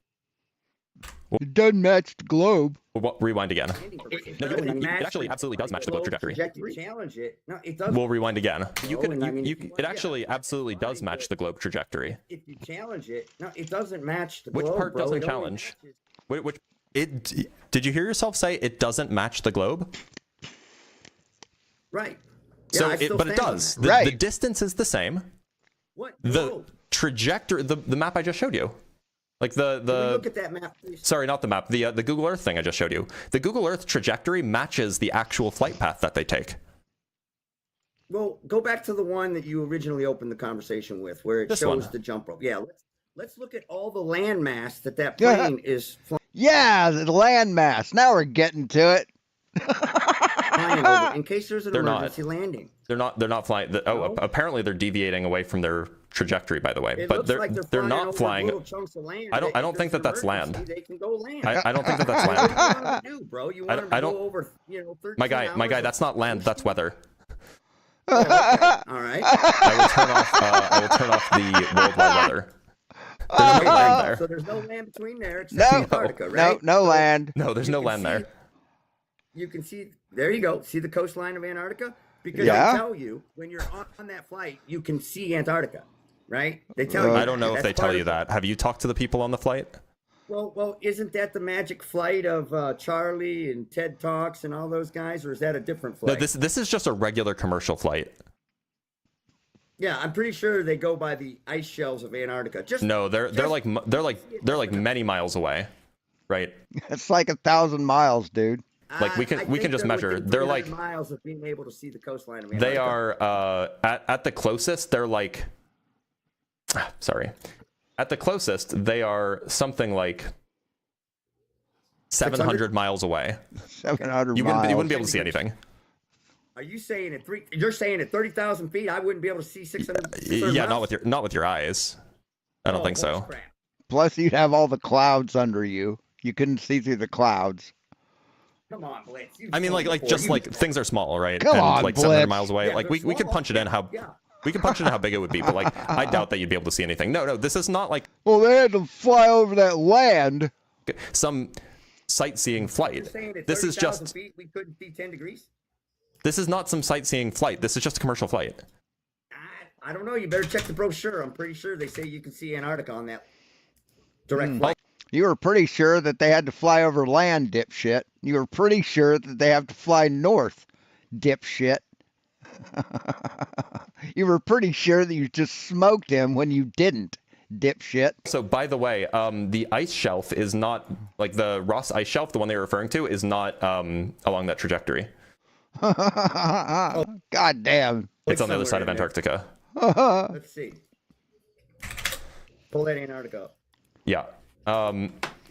It doesn't match the globe. Rewind again. matches No, the globe, and it match actually the absolutely does match the globe trajectory. If you challenge it, no, it doesn't. We'll rewind again. You No, can. and I mean, It actually absolutely does match the globe trajectory. If you challenge it, no, it doesn't match the Which globe. part bro. doesn't It only challenge? matches- Which did you hear yourself say it doesn't match the globe? Right. So I still but it stand on does. that. The distance is the same. What? The trajectory, the map I just showed you, like Can we look at that map, please? sorry, not the map, the Google Earth thing I just showed you. The Google Earth trajectory matches the actual flight path that they take. Well, go back to the one that you originally opened the conversation with, where it This shows one. the jump rope. Yeah, let's look at all the landmass that Yeah. plane is Yeah, the landmass. Now we're getting to it. flying over, in case there's an They're not. emergency landing. They're not flying. Apparently they're deviating away from their trajectory, by the way. It But looks like they're flying not over flying. little chunks of land. I don't If think there's that that's an land. emergency, They can go land. I don't think that that's What land. do you want to do, bro? You want them to I don't. go over, 13 My guy, hours that's not land. That's weather. All right. I will turn off the worldwide weather. There's no land there. So there's no land between there except Antarctica, right? No land. No, there's no land there. You can see, there you go. See the coastline of Antarctica? Because Yeah. they tell you when you're on that flight, you can see Antarctica, right? They tell you. I don't know if That's they tell part you of- that. Have you talked to the people on the flight? Well, isn't that the magic flight of Charlie and TED Talks and all those guys, or is that a different No, flight? this is just a regular commercial flight. Yeah, I'm pretty sure they go by the ice shelves of Antarctica. No, they're like many miles away, right? It's like 1,000 miles, dude. Like we can just measure. They're like miles of being able to see the coastline of Antarctica. they are at the closest. They're like sorry, at the closest they are something like 700 miles away. 700 You miles. wouldn't be able to see anything. Are you saying you're saying at 30,000 feet, I wouldn't be able to see 600? Yeah, not with your eyes. I don't think so. Plus, you'd have all the clouds under you. You couldn't see through the clouds. Come on, Blitz. I mean, like things are small, right? Come and on, like 700 Blitz. miles away. Yeah, Like they're we could small. punch it in how we could punch it in how big it would be, but like I doubt that you'd be able to see anything. No, this is not like Well, they had to fly over that land. some sightseeing You're flight. saying at This is 30,000 just feet, we couldn't see 10 degrees? this is not some sightseeing flight. This is just a commercial flight. I don't know. You better check the brochure. I'm pretty sure they say you can see Antarctica on that direct flight. You were pretty sure that they had to fly over land, dipshit. You were pretty sure that they have to fly north, dipshit. You were pretty sure that you just smoked him when you didn't, dipshit. So, by the way, the ice shelf is not like the Ross ice shelf. The one they were referring to is not along that trajectory. God damn. It's on the other side of Antarctica. Let's see. Pull that Antarctica up. Yeah.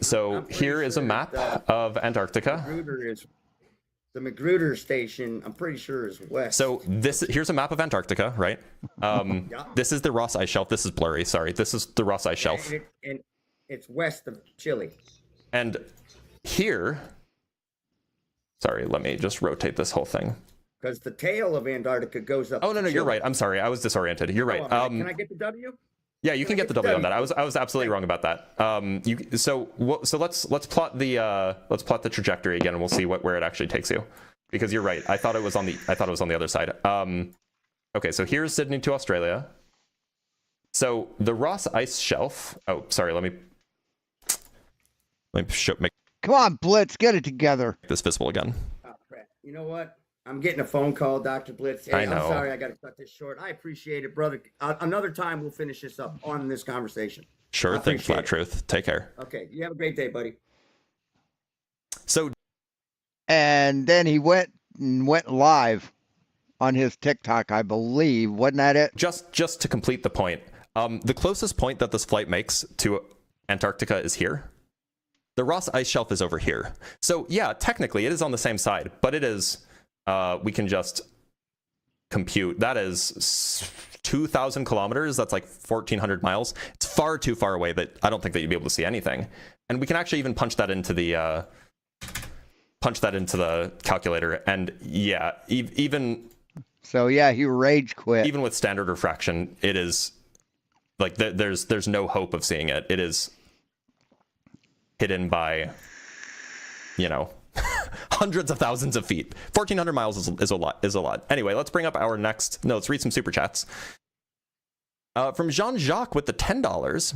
So here is a map of Antarctica. The Magruder station, I'm pretty sure, is west. So here's a map of Antarctica, right? This is the Ross Ice Shelf. This is blurry. Sorry. This is the Ross Ice Shelf. And it's west of Chile. And here, sorry, let me just rotate this whole thing. Because the tail of Antarctica goes up. Oh no, to you're Chile. right. I'm sorry. I was disoriented. You're right. Can I get the W? Yeah, you can get the W on that. I was absolutely wrong about that. So let's plot the trajectory again, and we'll see where it actually takes you. Because you're right. I thought it was on the other side. Okay, so here's Sydney to Australia. So the Ross Ice Shelf. Oh, sorry. Let me make Come on, Blitz, get it together. this visible again. Oh, crap. You know what? I'm getting a phone call, Dr. Blitz. Hey, I know. I'm sorry I got to cut this short. I appreciate it, brother. Another time we'll finish this up on this conversation. Sure I thing, appreciate Flat it. Truth. Take care. Okay. You have a great day, buddy. So And then he went live on his TikTok, I believe. Wasn't that it? just to complete the point, the closest point that this flight makes to Antarctica is here. The Ross Ice Shelf is over here. So yeah, technically it is on the same side, but it is, we can just compute, that is 2,000 kilometers. That's like 1,400 miles. It's far too far away that I don't think that you'd be able to see anything. And we can actually even punch that into the calculator. And yeah, even So yeah, he rage quit. even with standard refraction, it is like there's no hope of seeing it. It is hidden by, hundreds of thousands of feet. 1,400 miles is a lot. Anyway, let's bring up our next. No, let's read some super chats. From Jean-Jacques with the $10.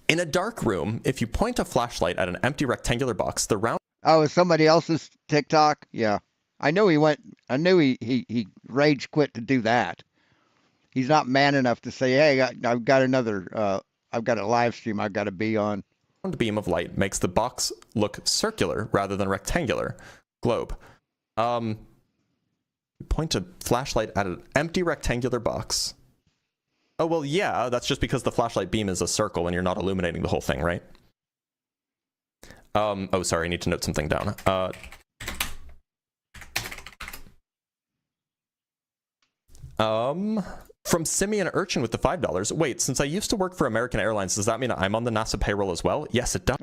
In a dark room, if you point a flashlight at an empty rectangular box, the round. Oh, is somebody else's TikTok? Yeah. I knew he rage quit to do that. He's not man enough to say, hey, I've got a live stream I've got to be on. Beam of light makes the box look circular rather than rectangular. Globe. Point a flashlight at an empty rectangular box. Oh, well, yeah, that's just because the flashlight beam is a circle and you're not illuminating the whole thing, right? Oh, sorry, I need to note something down. From Simeon Urchin with the $5. Wait, since I used to work for American Airlines, does that mean I'm on the NASA payroll as well? Yes, it does.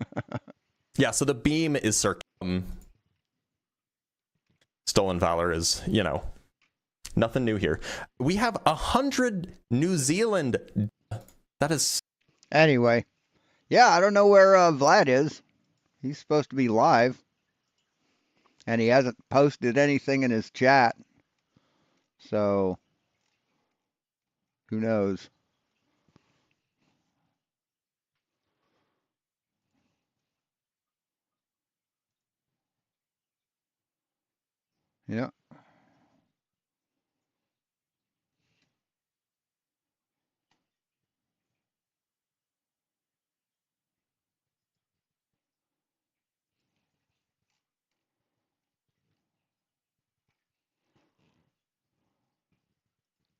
Yeah, so the beam is Stolen Valor is, you know, nothing new here. We have 100 New Zealand. That is. Anyway, yeah, I don't know where Vlad is. He's supposed to be live. And he hasn't posted anything in his chat. So, who knows? Yeah.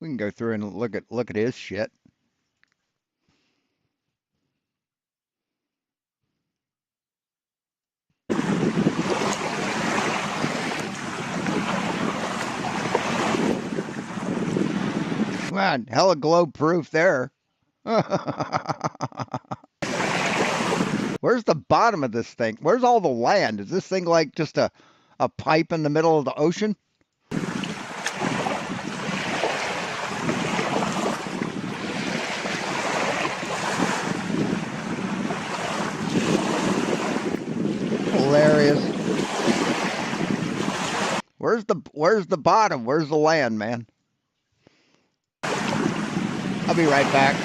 We can go through and look at his shit. Man, hella globe proof there. Where's the bottom of this thing? Where's all the land? Is this thing like just a pipe in the middle of the ocean? Hilarious. Where's the bottom? Where's the land, man? I'll be right back.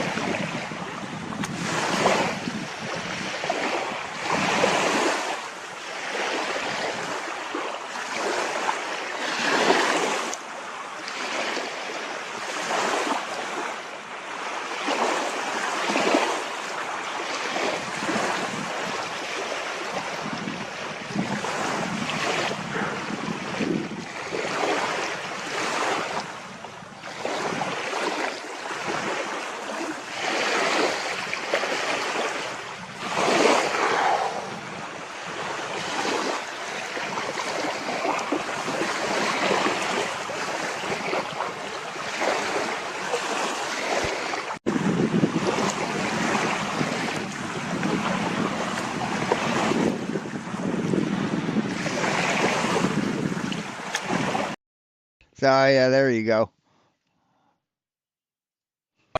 So yeah, there you go.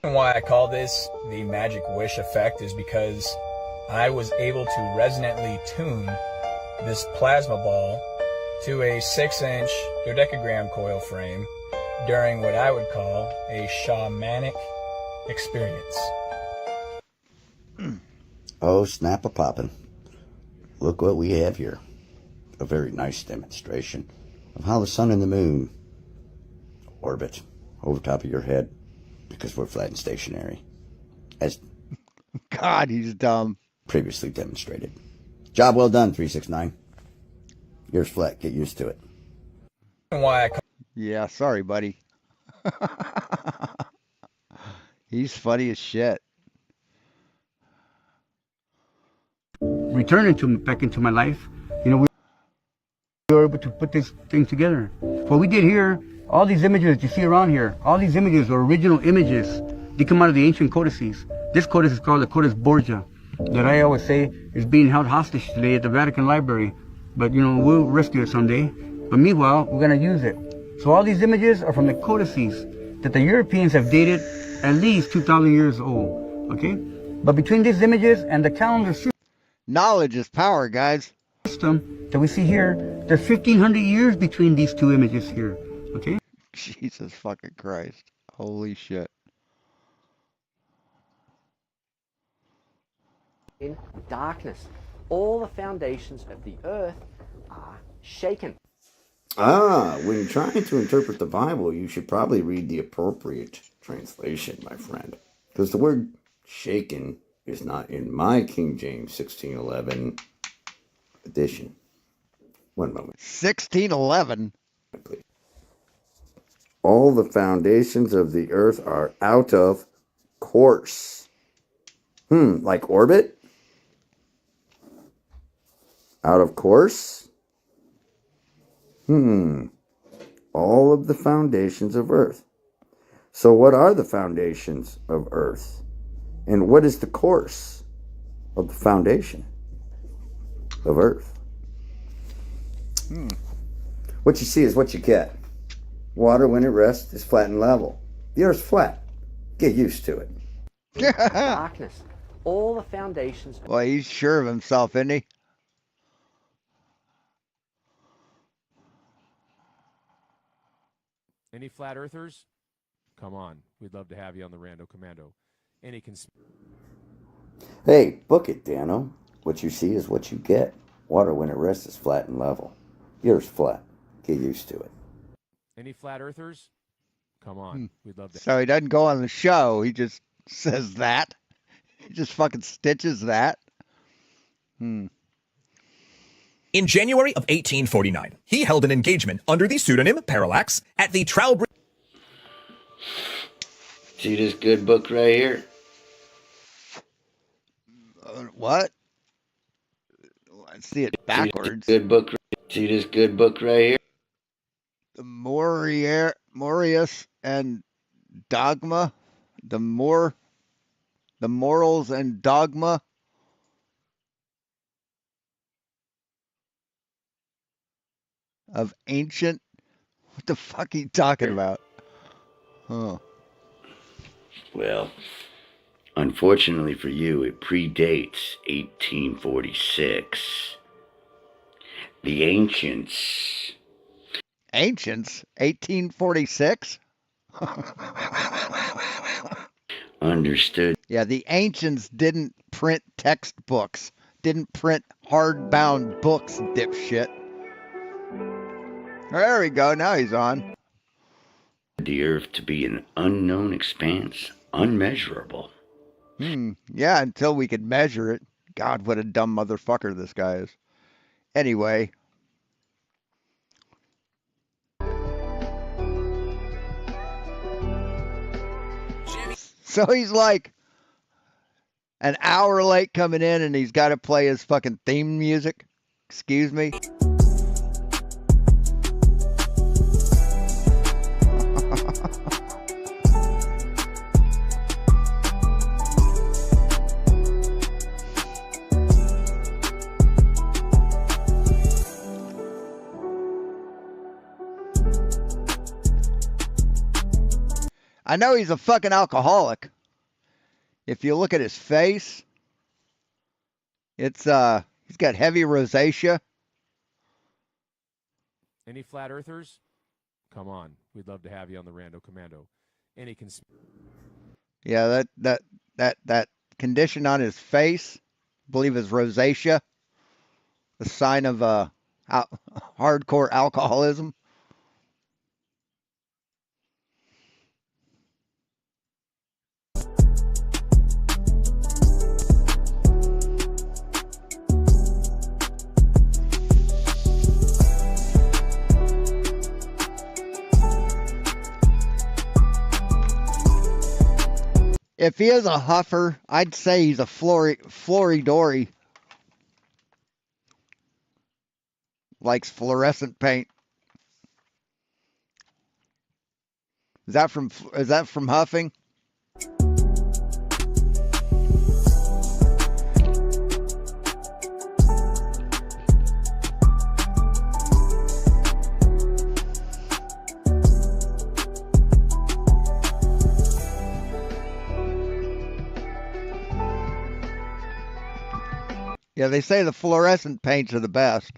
Why I call this the magic wish effect is because I was able to resonantly tune this plasma ball to a 6-inch dodecagram coil frame during what I would call a shamanic experience. Oh, snap-a-poppin'. Look what we have here. A very nice demonstration of how the sun and the moon orbit over top of your head because we're flat and stationary, as God, he's dumb. Previously demonstrated. Job well done, 369. Yours flat. Get used to it. Why? Yeah, sorry, buddy. He's funny as shit. Returning back into my life, you know, we were able to put this thing together. What we did here, all these images you see around here, all these images are original images. They come out of the ancient codices. This codex is called the Codex Borgia, that I always say is being held hostage today at the Vatican Library. But, you know, we'll rescue it someday. But meanwhile, we're going to use it. So all these images are from the codices that the Europeans have dated at least 2,000 years old. Okay? But between these images and the calendar knowledge is power, guys. System that we see here, there's 1,500 years between these two images here. Okay? Jesus fucking Christ. Holy shit. In darkness, all the foundations of the earth are shaken. When trying to interpret the Bible, you should probably read the appropriate translation, my friend. Because the word shaken is not in my King James 1611 edition. One moment. 1611? Please. All the foundations of the earth are out of course. Like orbit? Out of course? All of the foundations of earth. So what are the foundations of Earth? And what is the course of the foundation of Earth? What you see is what you get. Water, when it rests, is flat and level. The Earth's flat. Get used to it. Darkness. All the foundations. Well, he's sure of himself, isn't he? Any flat earthers? Come on. We'd love to have you on the Rando Commando. Any Hey, book it, Dano. What you see is what you get. Water, when it rests, is flat and level. The Earth's flat. Get used to it. Any flat earthers? Come on. We'd love to. So he doesn't go on the show. He just says that. He just fucking stitches that. In January of 1849, he held an engagement under the pseudonym Parallax at the Trowbridge. See this good book right here? What? I see it backwards. Good book. See this good book right here? The Morius and Dogma. The Morals and Dogma. Of ancient. What the fuck are you talking about? Huh. Well, unfortunately for you, it predates 1846. The ancients. Ancients? 1846? Understood. Yeah, the ancients didn't print textbooks, didn't print hardbound books, dipshit. There we go, now he's on. The earth to be an unknown expanse, unmeasurable. Yeah, until we could measure it. God, what a dumb motherfucker this guy is. Anyway. So he's like an hour late coming in and he's got to play his fucking theme music. Excuse me. I know he's a fucking alcoholic. If you look at his face, it's he's got heavy rosacea. Any flat earthers? Come on. We'd love to have you on the Rando Commando. Any Yeah, that condition on his face, I believe is rosacea. A sign of hardcore alcoholism. If he is a huffer, I'd say he's a Floridori. Likes fluorescent paint. Is that from huffing? Yeah, they say the fluorescent paints are the best.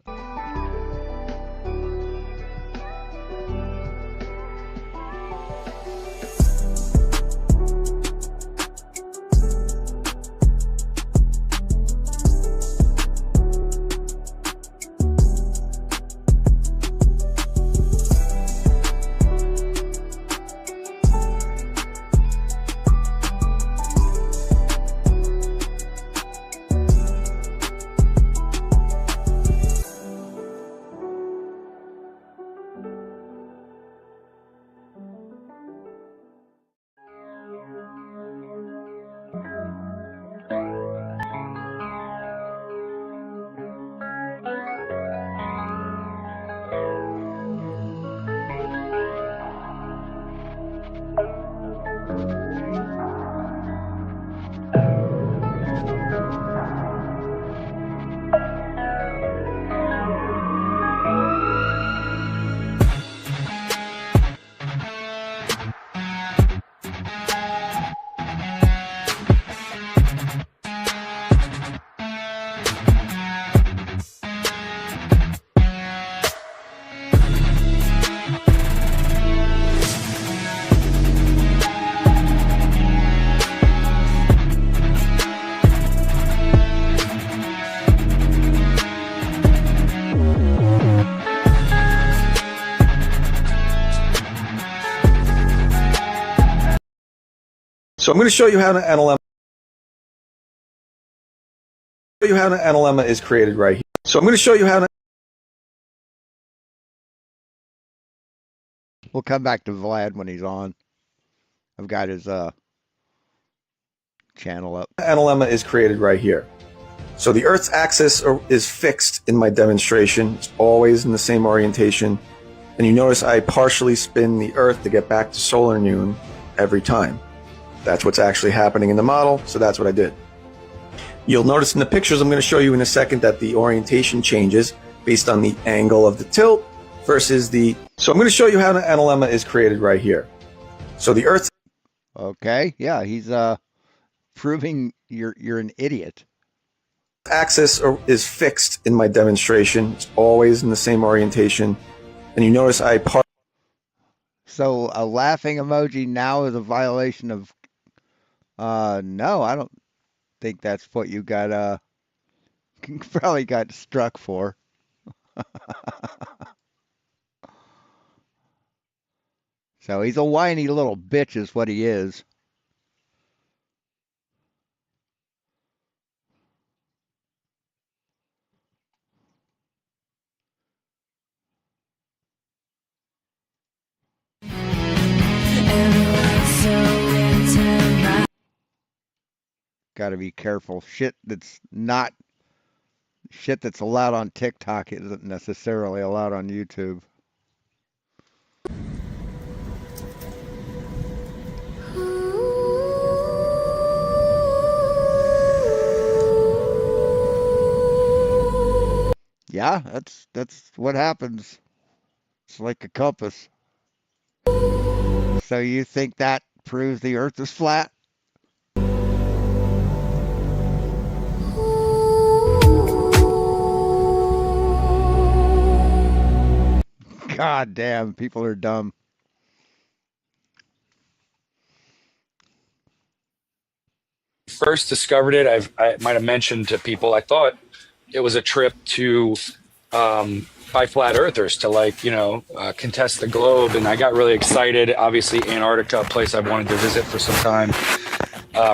So I'm going to show you how an analemma is created right here. So I'm going to show you how an We'll come back to Vlad when he's on. I've got his channel up. analemma is created right here. So the Earth's axis is fixed in my demonstration. It's always in the same orientation. And you notice I partially spin the Earth to get back to solar noon every time. That's what's actually happening in the model, so that's what I did. You'll notice in the pictures I'm going to show you in a second that the orientation changes based on the angle of the tilt versus the... So I'm going to show you how an analemma is created right here. So the Earth's... Okay, yeah, he's proving you're an idiot. Axis is fixed in my demonstration. It's always in the same orientation. And you notice I So a laughing emoji now is a violation of... no, I don't think that's what you got, probably got struck for. So he's a whiny little bitch is what he is. Got to be careful. Shit that's allowed on TikTok isn't necessarily allowed on YouTube. Yeah, that's what happens. It's like a compass. So you think that proves the Earth is flat? God damn, people are dumb. First discovered it, I might have mentioned to people, I thought it was a trip to by flat earthers to contest the globe, and I got really excited. Obviously Antarctica, a place I've wanted to visit for some time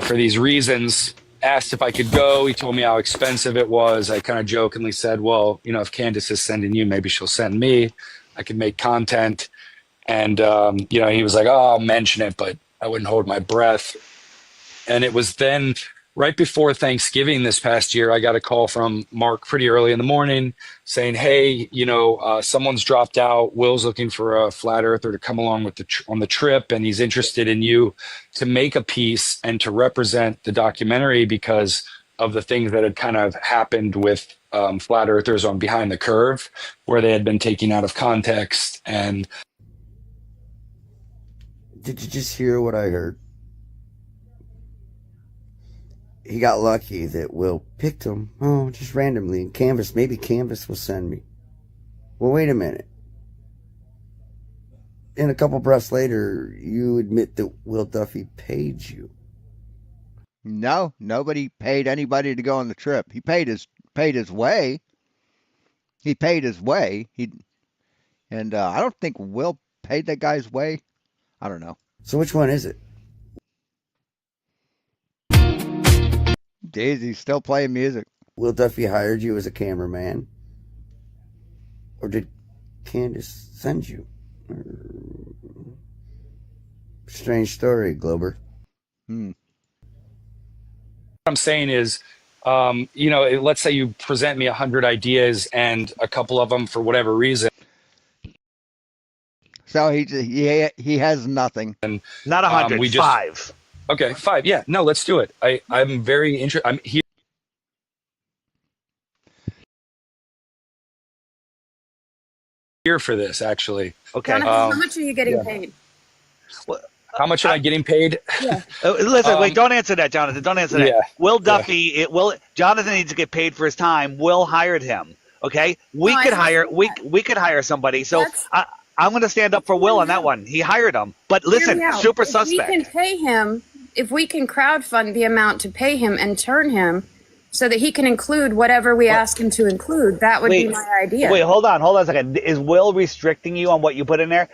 for these reasons. Asked if I could go. He told me how expensive it was. I kind of jokingly said, well, if Candace is sending you, maybe she'll send me. I could make content. And he was like, oh, I'll mention it, but I wouldn't hold my breath. And it was then right before Thanksgiving this past year, I got a call from Mark pretty early in the morning saying, hey, someone's dropped out. Will's looking for a flat earther to come along with on the trip, and he's interested in you to make a piece and to represent the documentary because of the things that had kind of happened with flat earthers on Behind the Curve, where they had been taken out of context. And did you just hear what I heard? He got lucky that Will picked him, just randomly. And Canvas, maybe Canvas will send me. Well, wait a minute. And a couple breaths later, you admit that Will Duffy paid you. No, nobody paid anybody to go on the trip. He paid his way. He paid his way. And I don't think Will paid that guy's way. I don't know. So which one is it? Daisy's still playing music. Will Duffy hired you as a cameraman? Or did Candace send you? Strange story, Glober. what I'm saying is, let's say you present me 100 ideas and a couple of them, for whatever reason. So he has nothing. And not 100, 5. Okay, 5. Yeah, no, let's do it. I'm very interested. I'm here for this, actually. Okay. Jonathan, how much are you getting paid? How much am I getting paid? Yeah. Listen, wait, don't answer that, Jonathan. Don't answer that. Will Duffy, Jonathan needs to get paid for his time. Will hired him. Okay? We could hire somebody. So I'm going to stand up for Will on that one. He hired him. But listen, super suspect. We can pay him, if we can crowdfund the amount to pay him and turn him so that he can include whatever we ask him to include, that would be my idea. Wait, hold on a second. Is Will restricting you on what you put in there?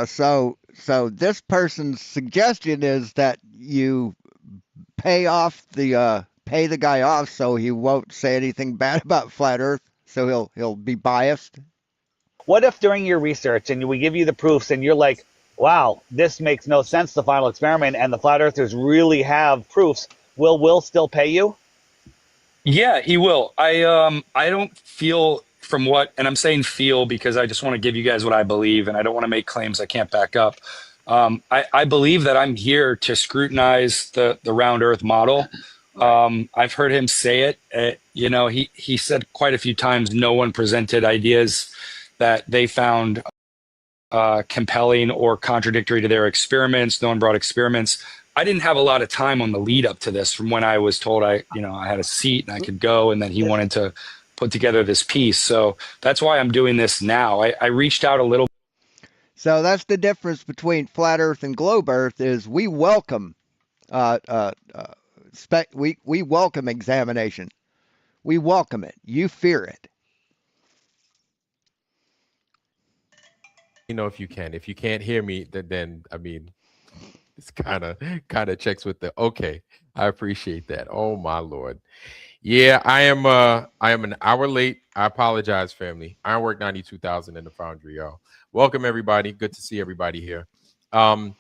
So So this person's suggestion is that you pay the guy off so he won't say anything bad about flat Earth, so he'll be biased. What if during your research and we give you the proofs and you're like, wow, this makes no sense, the final experiment, and the flat earthers really have proofs, will Will still pay you? Yeah, he will. I don't feel from what, and I'm saying feel because I just want to give you guys what I believe, and I don't want to make claims I can't back up. I believe that I'm here to scrutinize the round Earth model. I've heard him say it. You know, he said quite a few times no one presented ideas that they found compelling or contradictory to their experiments. No one brought experiments. I didn't have a lot of time on the lead up to this from when I was told I had a seat and I could go, and then he wanted to put together this piece. So that's why I'm doing this now. I reached out a little. So that's the difference between flat Earth and globe Earth is we welcome we welcome examination. We welcome it. You fear it. You know, if you can't hear me, then I mean, it's kind of checks with the okay. I appreciate that. Oh my Lord. Yeah, I am an hour late. I apologize, family. Ironwork 92,000 in the Foundry, y'all. Welcome everybody. Good to see everybody here. I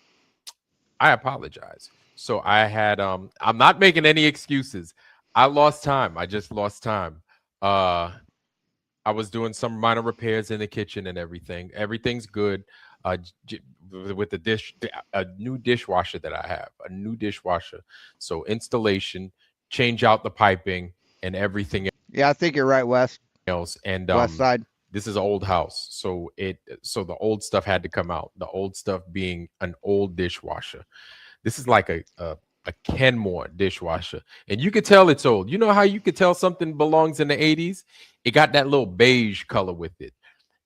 apologize. So I had I'm not making any excuses. I lost time. I just lost time. I was doing some minor repairs in the kitchen and everything. Everything's good. With a new dishwasher that I have, a new dishwasher. So installation, change out the piping and everything. Yeah, I think you're right, Wes. Else and West side. This is an old house, so the old stuff had to come out. The old stuff being an old dishwasher. This is like a Kenmore dishwasher, and you could tell it's old. You know how you could tell something belongs in the 80s? It got that little beige color with it.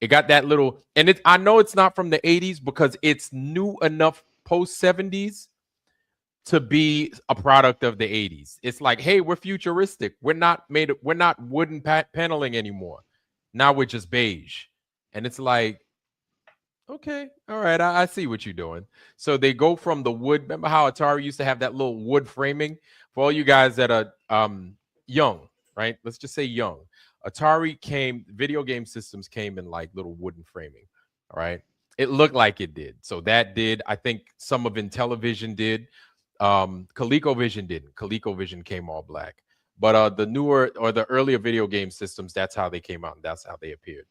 It got that little, and I know it's not from the 80s because it's new enough post 70s to be a product of the 80s. It's like, hey, we're futuristic. We're not wooden paneling anymore. Now we're just beige. And it's like, okay, all right, I see what you're doing. So they go from the wood. Remember how Atari used to have that little wood framing? For all you guys that are young, right? Let's just say young. Video game systems came in like little wooden framing, all right? It looked like it did. So that did. I think some of Intellivision did. ColecoVision didn't. ColecoVision came all black. But the newer or the earlier video game systems, that's how they came out and that's how they appeared.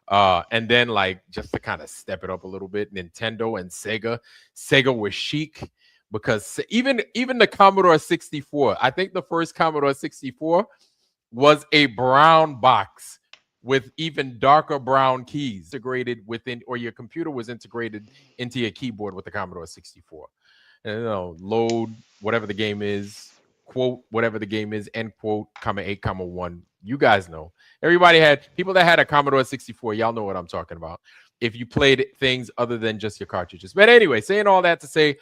And then like just to kind of step it up a little bit, Nintendo and Sega was chic because even the Commodore 64, I think the first Commodore 64 was a brown box with even darker brown keys integrated within, or your computer was integrated into your keyboard with the Commodore 64. And, load whatever the game is, quote whatever the game is, end quote, comma 8, comma 1. You guys know. Everybody had people that had a Commodore 64. Y'all know what I'm talking about. If you played things other than just your cartridges. But anyway, saying all that to say,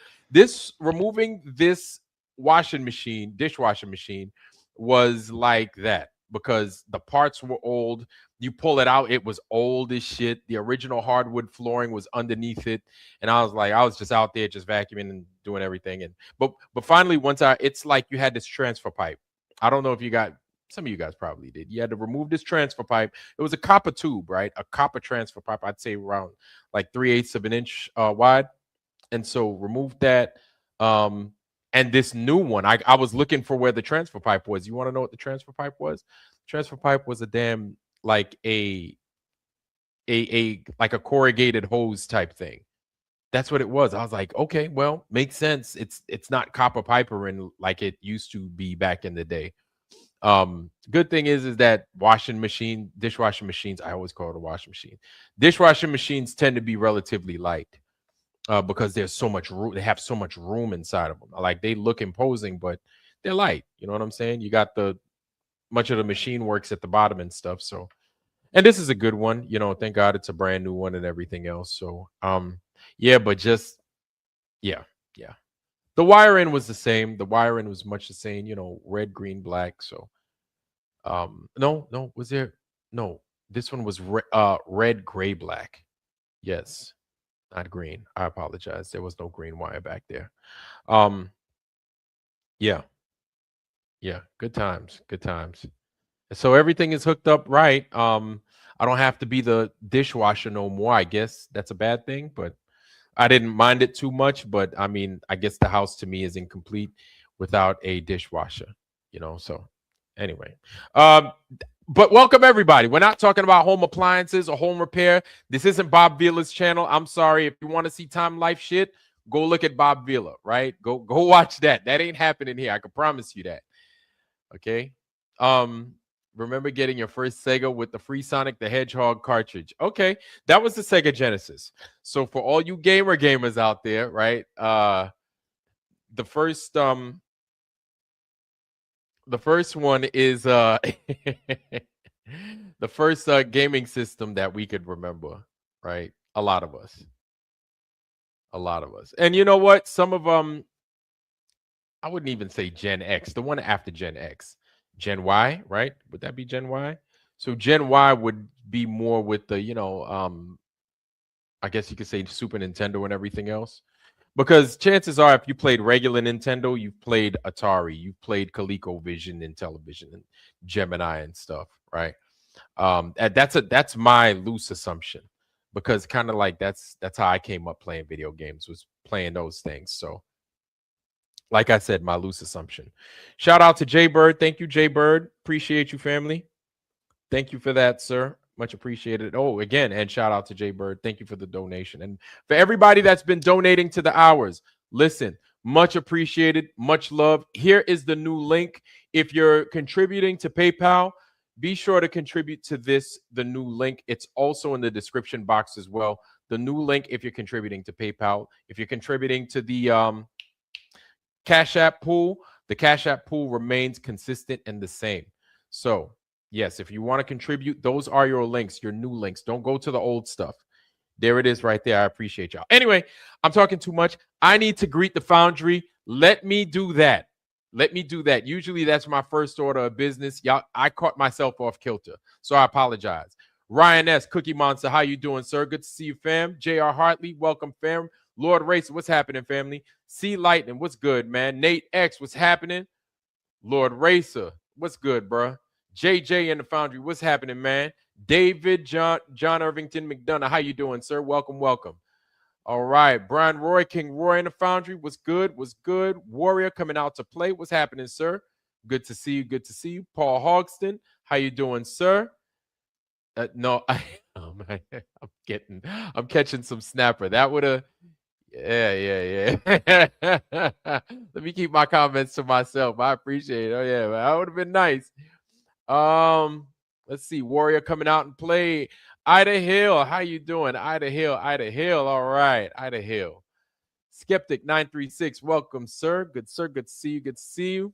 removing this dishwashing machine was like that because the parts were old. You pull it out, it was old as shit. The original hardwood flooring was underneath it, and I was just out there just vacuuming and doing everything. And but finally, it's like you had this transfer pipe. I don't know if some of you guys probably did. You had to remove this transfer pipe. It was a copper tube, right? A copper transfer pipe. I'd say around like 3/8 of an inch wide. And so remove that. And this new one, I was looking for where the transfer pipe was. You want to know what the transfer pipe was? Transfer pipe was a damn like a corrugated hose type thing. That's what it was. I was like, okay, well, makes sense. It's not copper piperin like it used to be back in the day. Good thing is that dishwashing machines, I always call it a washing machine. Dishwashing machines tend to be relatively light. Because there's so much room, they have so much room inside of them. Like they look imposing, but they're light. You know what I'm saying? You got much of the machine works at the bottom and stuff. So, and this is a good one. Thank God it's a brand new one and everything else. So, yeah, but just yeah. The wiring was the same. The wiring was much the same. Red, green, black. So, no, was there? No, this one was red, gray, black. Yes. Not green. I apologize. There was no green wire back there. Yeah. Yeah. Good times. Good times. So everything is hooked up right. I don't have to be the dishwasher no more. I guess that's a bad thing, but I didn't mind it too much. But I mean, I guess the house to me is incomplete without a dishwasher, you know. So anyway, but welcome everybody. We're not talking about home appliances or home repair. This isn't Bob Vila's channel. I'm sorry. If you want to see time life shit, go look at Bob Vila, right? Go watch that. That ain't happening here. I can promise you that. Okay. Remember getting your first Sega with the free Sonic the Hedgehog cartridge. Okay, that was the Sega Genesis. So for all you gamers out there, right? The first one is the first gaming system that we could remember, right? A lot of us. And you know what? Some of I wouldn't even say Gen X, the one after Gen X. Gen Y, right? Would that be Gen Y? So Gen Y would be more with the, you know, I guess you could say Super Nintendo and everything else. Because chances are, if you played regular Nintendo, you've played Atari, you've played ColecoVision and television and Gemini and stuff, right? That's my loose assumption, because kind of like that's how I came up playing video games, was playing those things. So like I said, my loose assumption. Shout out to Jay Bird. Thank you, Jay Bird. Appreciate you, family. Thank you for that, sir. Much appreciated. Oh, again, and shout out to Jay Bird. Thank you for the donation. And for everybody that's been donating to the hours, listen, much appreciated, much love. Here is the new link. If you're contributing to PayPal, be sure to contribute to the new link. It's also in the description box as well. The new link, if you're contributing to PayPal. If you're contributing to the Cash App pool, the Cash App pool remains consistent and the same. So yes, if you want to contribute, those are your links, your new links. Don't go to the old stuff. There it is right there. I appreciate y'all. Anyway, I'm talking too much. I need to greet the Foundry. Let me do that. Usually that's my first order of business. Y'all, I caught myself off kilter, so I apologize. Ryan S., Cookie Monster, how you doing, sir? Good to see you, fam. J.R. Hartley, welcome, fam. Lord Racer, what's happening, family? C Lightning, what's good, man? Nate X, what's happening? Lord Racer, what's good, bro? JJ in the Foundry, what's happening, man? David John Irvington McDonough, how you doing, sir? Welcome. All right, Brian Roy, King Roy in the Foundry, what's good? Warrior coming out to play, what's happening, sir? Good to see you. Paul Hogston, how you doing, sir? I'm catching some snapper. That would have. Yeah. Let me keep my comments to myself. I appreciate it. Oh yeah, man. That would have been nice. Let's see. Warrior coming out and play. Ida Hill, how you doing? Ida Hill. All right, Ida Hill. Skeptic 936, welcome, sir. Good to see you.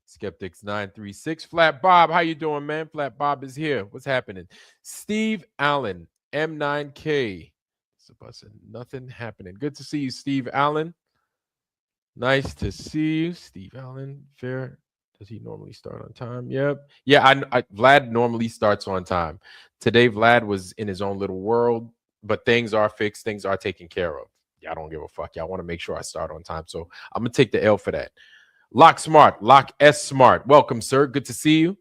Skeptics 936. Flat Bob, how you doing, man? Flat Bob is here. What's happening? Steve Allen, M9K. Nothing happening. Good to see you, Steve Allen. Nice to see you, Steve Allen. Fair. Does he normally start on time? Yep. Yeah, Vlad normally starts on time. Today, Vlad was in his own little world, but things are fixed. Things are taken care of. Y'all don't give a fuck. Y'all want to make sure I start on time. So I'm going to take the L for that. Lock S Smart. Welcome, sir. Good to see you.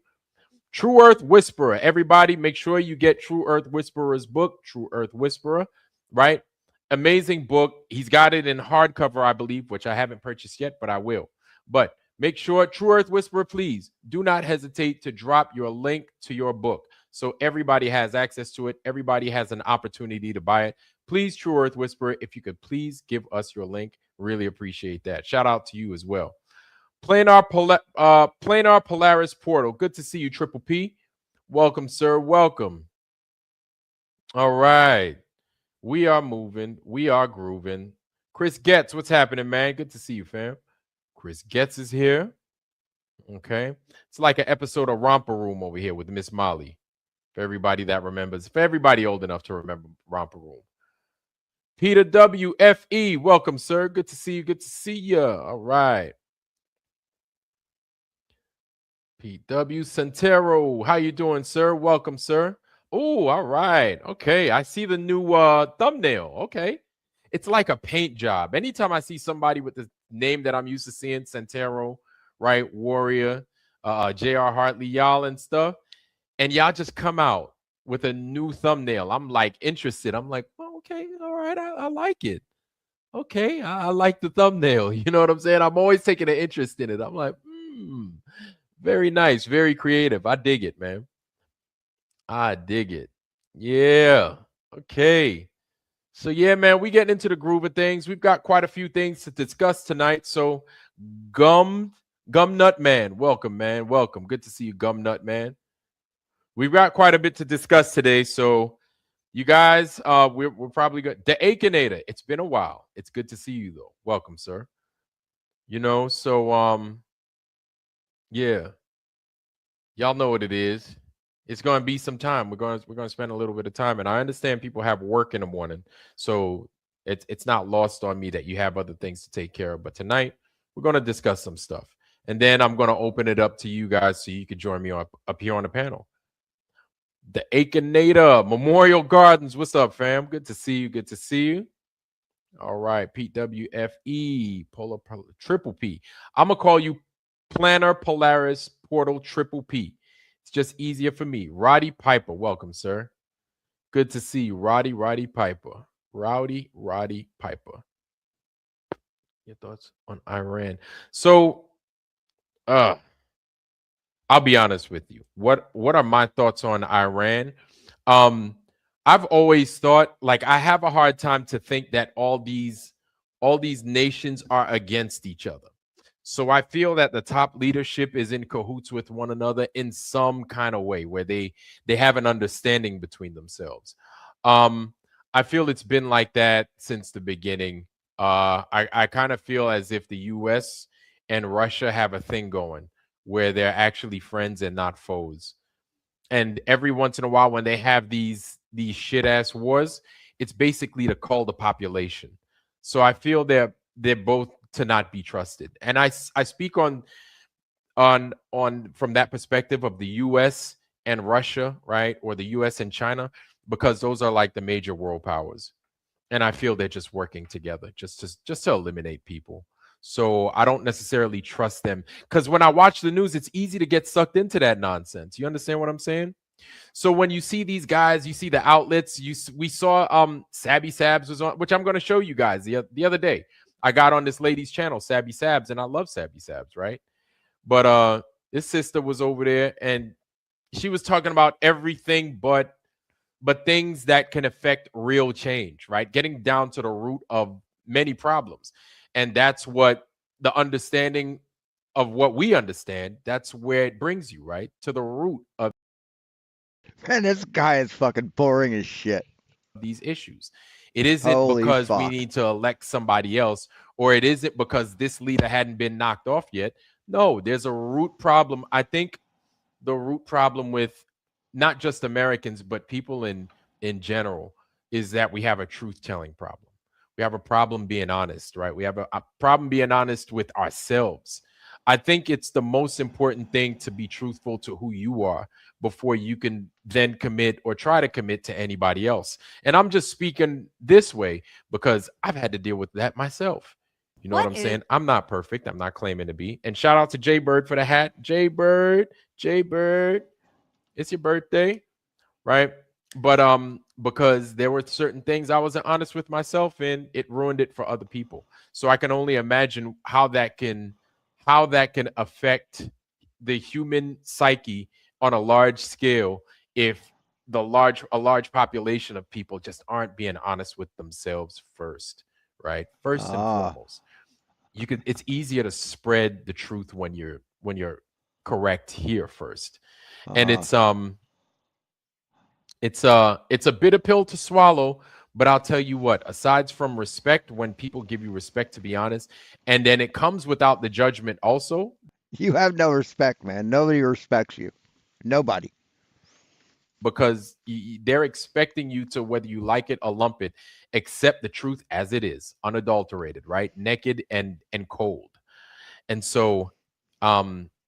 True Earth Whisperer. Everybody, make sure you get True Earth Whisperer's book, True Earth Whisperer. Right? Amazing book. He's got it in hardcover, I believe, which I haven't purchased yet, but I will. But make sure, True Earth Whisperer, please do not hesitate to drop your link to your book so everybody has access to it. Everybody has an opportunity to buy it. Please, True Earth Whisperer, if you could please give us your link. Really appreciate that. Shout out to you as well. Planar Polaris Portal. Good to see you, Triple P. Welcome, sir. Welcome. All right. We are moving. We are grooving. Chris Getz, what's happening, man? Good to see you, fam. Chris Getz is here. Okay. It's like an episode of Romper Room over here with Miss Molly. For everybody that remembers. For everybody old enough to remember Romper Room. Peter WFE, welcome, sir. Good to see you. Good to see you. All right. Pete W. Santero, how you doing, sir? Welcome, sir. Oh, all right. Okay, I see the new thumbnail. Okay, it's like a paint job. Anytime I see somebody with the name that I'm used to seeing, Santero, right, Warrior, J.R. Hartley, y'all and stuff, and y'all just come out with a new thumbnail, I'm like interested. I'm like, well, okay, all right, I like it. Okay, I like the thumbnail. You know what I'm saying? I'm always taking an interest in it. I'm like, very nice, very creative. I dig it, man. I dig it. Yeah. Okay. So yeah, man, we getting into the groove of things. We've got quite a few things to discuss tonight. So Gum Nut Man, welcome, man. Welcome. Good to see you, Gum Nut Man. We've got quite a bit to discuss today. So you guys, we're probably good. The Akinator, it's been a while. It's good to see you though. Welcome, sir. You know, so yeah. Y'all know what it is. It's going to be some time. We're going to spend a little bit of time, and I understand people have work in the morning, so it's not lost on me that you have other things to take care of. But tonight we're going to discuss some stuff, and then I'm going to open it up to you guys so you can join me up here on the panel. The Akinator, Memorial Gardens. What's up, fam? Good to see you. Good to see you. All right, PWFE, Triple P. I'm gonna call you Planner Polaris Portal Triple P. It's just easier for me. Roddy Piper, welcome, sir. Good to see you, Roddy Piper. Roddy Piper. Your thoughts on Iran? So, I'll be honest with you. What are my thoughts on Iran? I've always thought, like, I have a hard time to think that all these nations are against each other. So I feel that the top leadership is in cahoots with one another in some kind of way where they have an understanding between themselves. I feel it's been like that since the beginning. I kind of feel as if the US and Russia have a thing going where they're actually friends and not foes. And every once in a while when they have these shit ass wars, it's basically to cull the population. So I feel they're both to not be trusted. And I speak on from that perspective of the US and Russia, right? Or the US and China, because those are like the major world powers. And I feel they're just working together just to eliminate people. So I don't necessarily trust them, because when I watch the news, it's easy to get sucked into that nonsense. You understand what I'm saying? So when you see these guys, you see the outlets. We saw Sabby Sabs was on, which I'm going to show you guys the other day. I got on this lady's channel, Sabby Sabs, and I love Sabby Sabs, right? But this sister was over there, and she was talking about everything but things that can affect real change, right? Getting down to the root of many problems. And that's what the understanding of what we understand, that's where it brings you, right? To the root of. Man, this guy is fucking boring as shit. These issues. It isn't because we need to elect somebody else, or it isn't because this leader hadn't been knocked off yet. No, there's a root problem. I think the root problem with not just Americans, but people in general is that we have a truth-telling problem. We have a problem being honest, right? We have a problem being honest with ourselves. I think it's the most important thing to be truthful to who you are before you can then commit or try to commit to anybody else. And I'm just speaking this way because I've had to deal with that myself. You know what I'm saying? I'm not perfect. I'm not claiming to be. And shout out to Jay Bird for the hat. Jay Bird, it's your birthday, right? But because there were certain things I wasn't honest with myself in, it ruined it for other people. So I can only imagine how that can affect the human psyche on a large scale if a large population of people just aren't being honest with themselves first, right? First and foremost. It's easier to spread the truth when you're correct here first. And it's a bitter pill to swallow, but I'll tell you what, aside from respect, when people give you respect, to be honest, and then it comes without the judgment also. You have no respect, man. Nobody respects you. Nobody. Because they're expecting you to, whether you like it or lump it, accept the truth as it is, unadulterated, right? Naked and cold. And so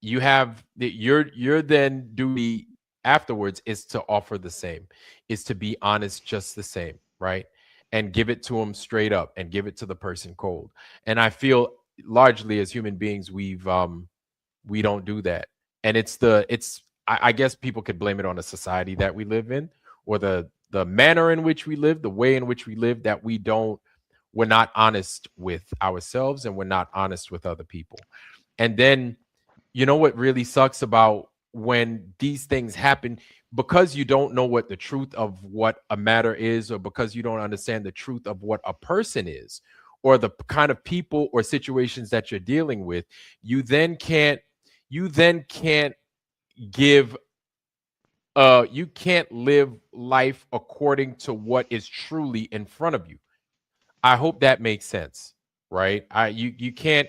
you have your then duty afterwards is to offer the same, is to be honest just the same, right? and give it to them straight up and give it to the person cold. And I feel largely as human beings, we don't do that. And I guess people could blame it on the society that we live in, or the manner in which we live, the way in which we live, that we're not honest with ourselves and we're not honest with other people. And then, you know what really sucks about when these things happen, because you don't know what the truth of what a matter is, or because you don't understand the truth of what a person is, or the kind of people or situations that you're dealing with, you then can't live life according to what is truly in front of you. I hope that makes sense, right? You can't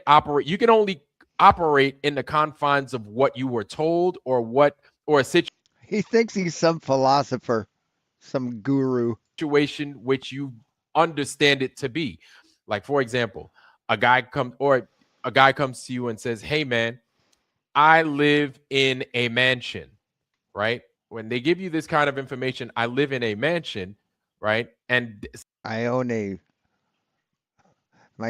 operate. You can only operate in the confines of what you were told, or a situation. He thinks he's some philosopher, some guru. Situation which you understand it to be. Like, for example, a guy comes to you and says, "Hey man, I live in a mansion," right? When they give you this kind of information, I live in a mansion, right? And my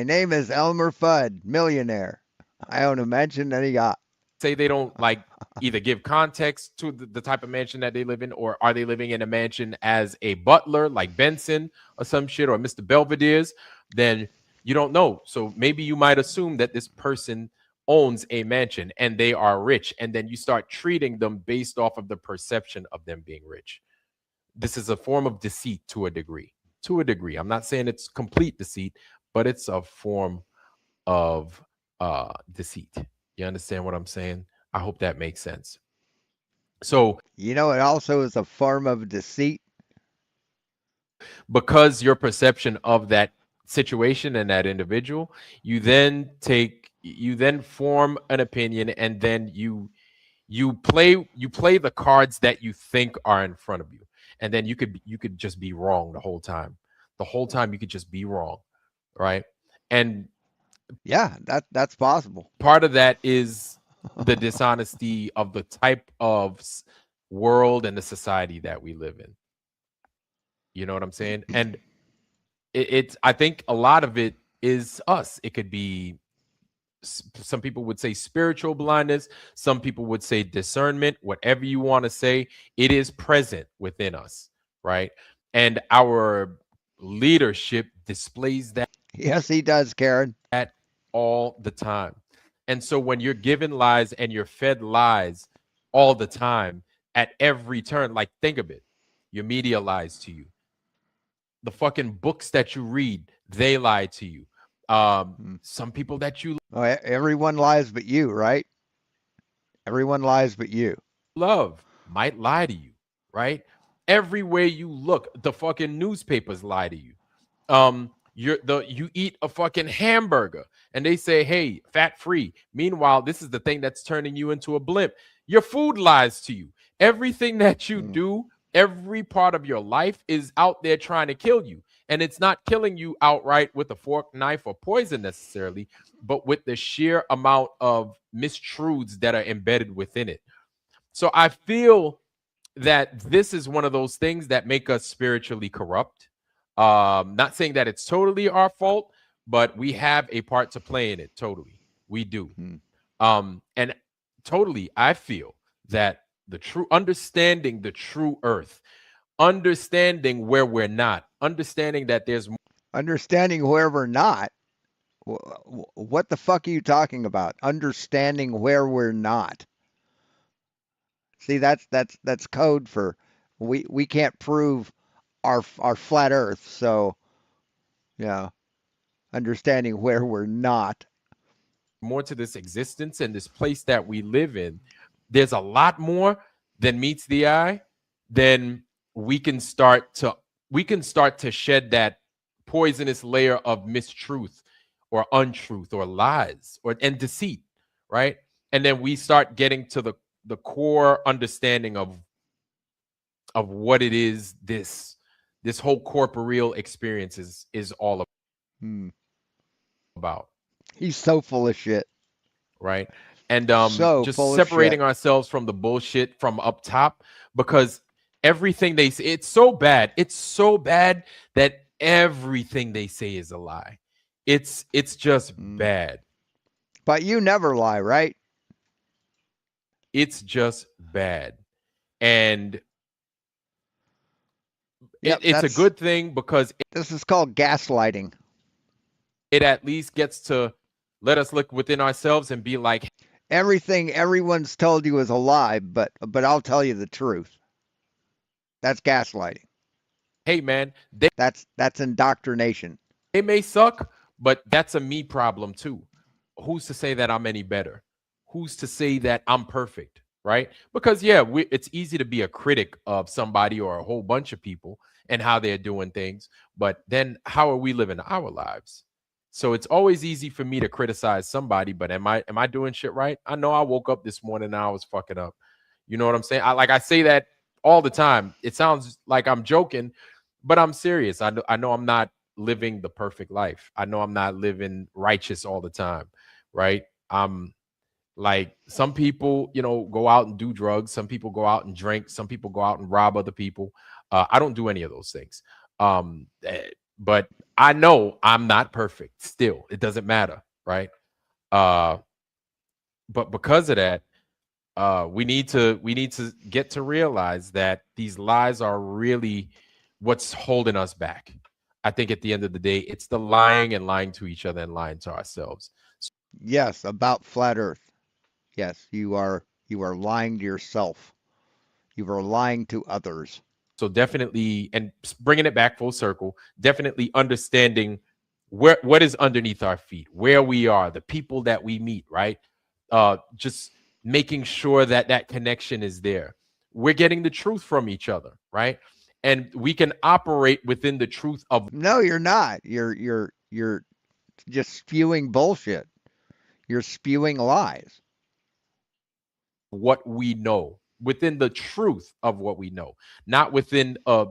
name is Elmer Fudd, millionaire. I own a mansion and a yacht. Say they don't like either give context to the type of mansion that they live in, or are they living in a mansion as a butler like Benson or some shit, or Mr. Belvedere's, then you don't know. So maybe you might assume that this person owns a mansion and they are rich, and then you start treating them based off of the perception of them being rich. This is a form of deceit to a degree. I'm not saying it's complete deceit, but it's a form of deceit. You understand what I'm saying? I hope that makes sense. So, you know, it also is a form of deceit, because your perception of that situation and that individual, you then form an opinion, and then you play the cards that you think are in front of you, and then you could just be wrong the whole time. You could just be wrong, right? And yeah, that's possible. Part of that is the dishonesty of the type of world and the society that we live in. You know what I'm saying? And I think a lot of it is us. It could be, some people would say spiritual blindness. Some people would say discernment, whatever you want to say. It is present within us, right? And our leadership displays that. Yes, he does, Karen. At all the time. And so when you're given lies and you're fed lies all the time at every turn, like, think of it. Your media lies to you. The fucking books that you read, they lie to you. Some people that you everyone lies but you, right? Everyone lies but you. Love might lie to you, right? Everywhere you look, the fucking newspapers lie to you. You eat a fucking hamburger and they say, hey, fat free. Meanwhile, this is the thing that's turning you into a blimp. Your food lies to you. Everything that you do, every part of your life is out there trying to kill you. And it's not killing you outright with a fork, knife, or poison necessarily, but with the sheer amount of mistruths that are embedded within it. So I feel that this is one of those things that make us spiritually corrupt. Not saying that it's totally our fault, but we have a part to play in it. Totally. We do. And totally, I feel that understanding the true earth, understanding where we're not, understanding that there's understanding where we're not. What the fuck are you talking about? Understanding where we're not. See, that's code for we can't prove our flat earth, so yeah, understanding where we're not. More to this existence and this place that we live in. There's a lot more than meets the eye. Then we can start to shed that poisonous layer of mistruth or untruth or lies and deceit, right? And then we start getting to the core understanding of what it is this whole corporeal experience is all about. He's so full of shit. Right. And just separating ourselves from the bullshit from up top, because Everything they say, it's so bad. It's so bad that everything they say is a lie. It's just bad. But you never lie, right? It's just bad. And Yep, it's a good thing because this is called gaslighting. It at least gets to let us look within ourselves and be like, everything everyone's told you is a lie, but I'll tell you the truth. That's gaslighting. Hey man, that's indoctrination. They may suck, but that's a me problem too. Who's to say that I'm any better? Who's to say that I'm perfect, right? Because yeah, it's easy to be a critic of somebody or a whole bunch of people and how they're doing things, but then how are we living our lives? So it's always easy for me to criticize somebody, but am I doing shit right? I know I woke up this morning and I was fucking up. You know what I'm saying? I say that all the time. It sounds like I'm joking, but I'm serious. I know I'm not living the perfect life. I know I'm not living righteous all the time, right? Like some people, go out and do drugs. Some people go out and drink. Some people go out and rob other people. I don't do any of those things. But I know I'm not perfect still. It doesn't matter, right? But because of that, we need to get to realize that these lies are really what's holding us back. I think at the end of the day, it's the lying and lying to each other and lying to ourselves. Yes, about flat Earth. Yes, you are lying to yourself. You are lying to others. So definitely, and bringing it back full circle, definitely understanding what is underneath our feet, where we are, the people that we meet, right? Just making sure that connection is there. We're getting the truth from each other, right? And we can operate within the truth of. No, you're not. You're just spewing bullshit. You're spewing lies. What we know, within the truth of what we know, not within a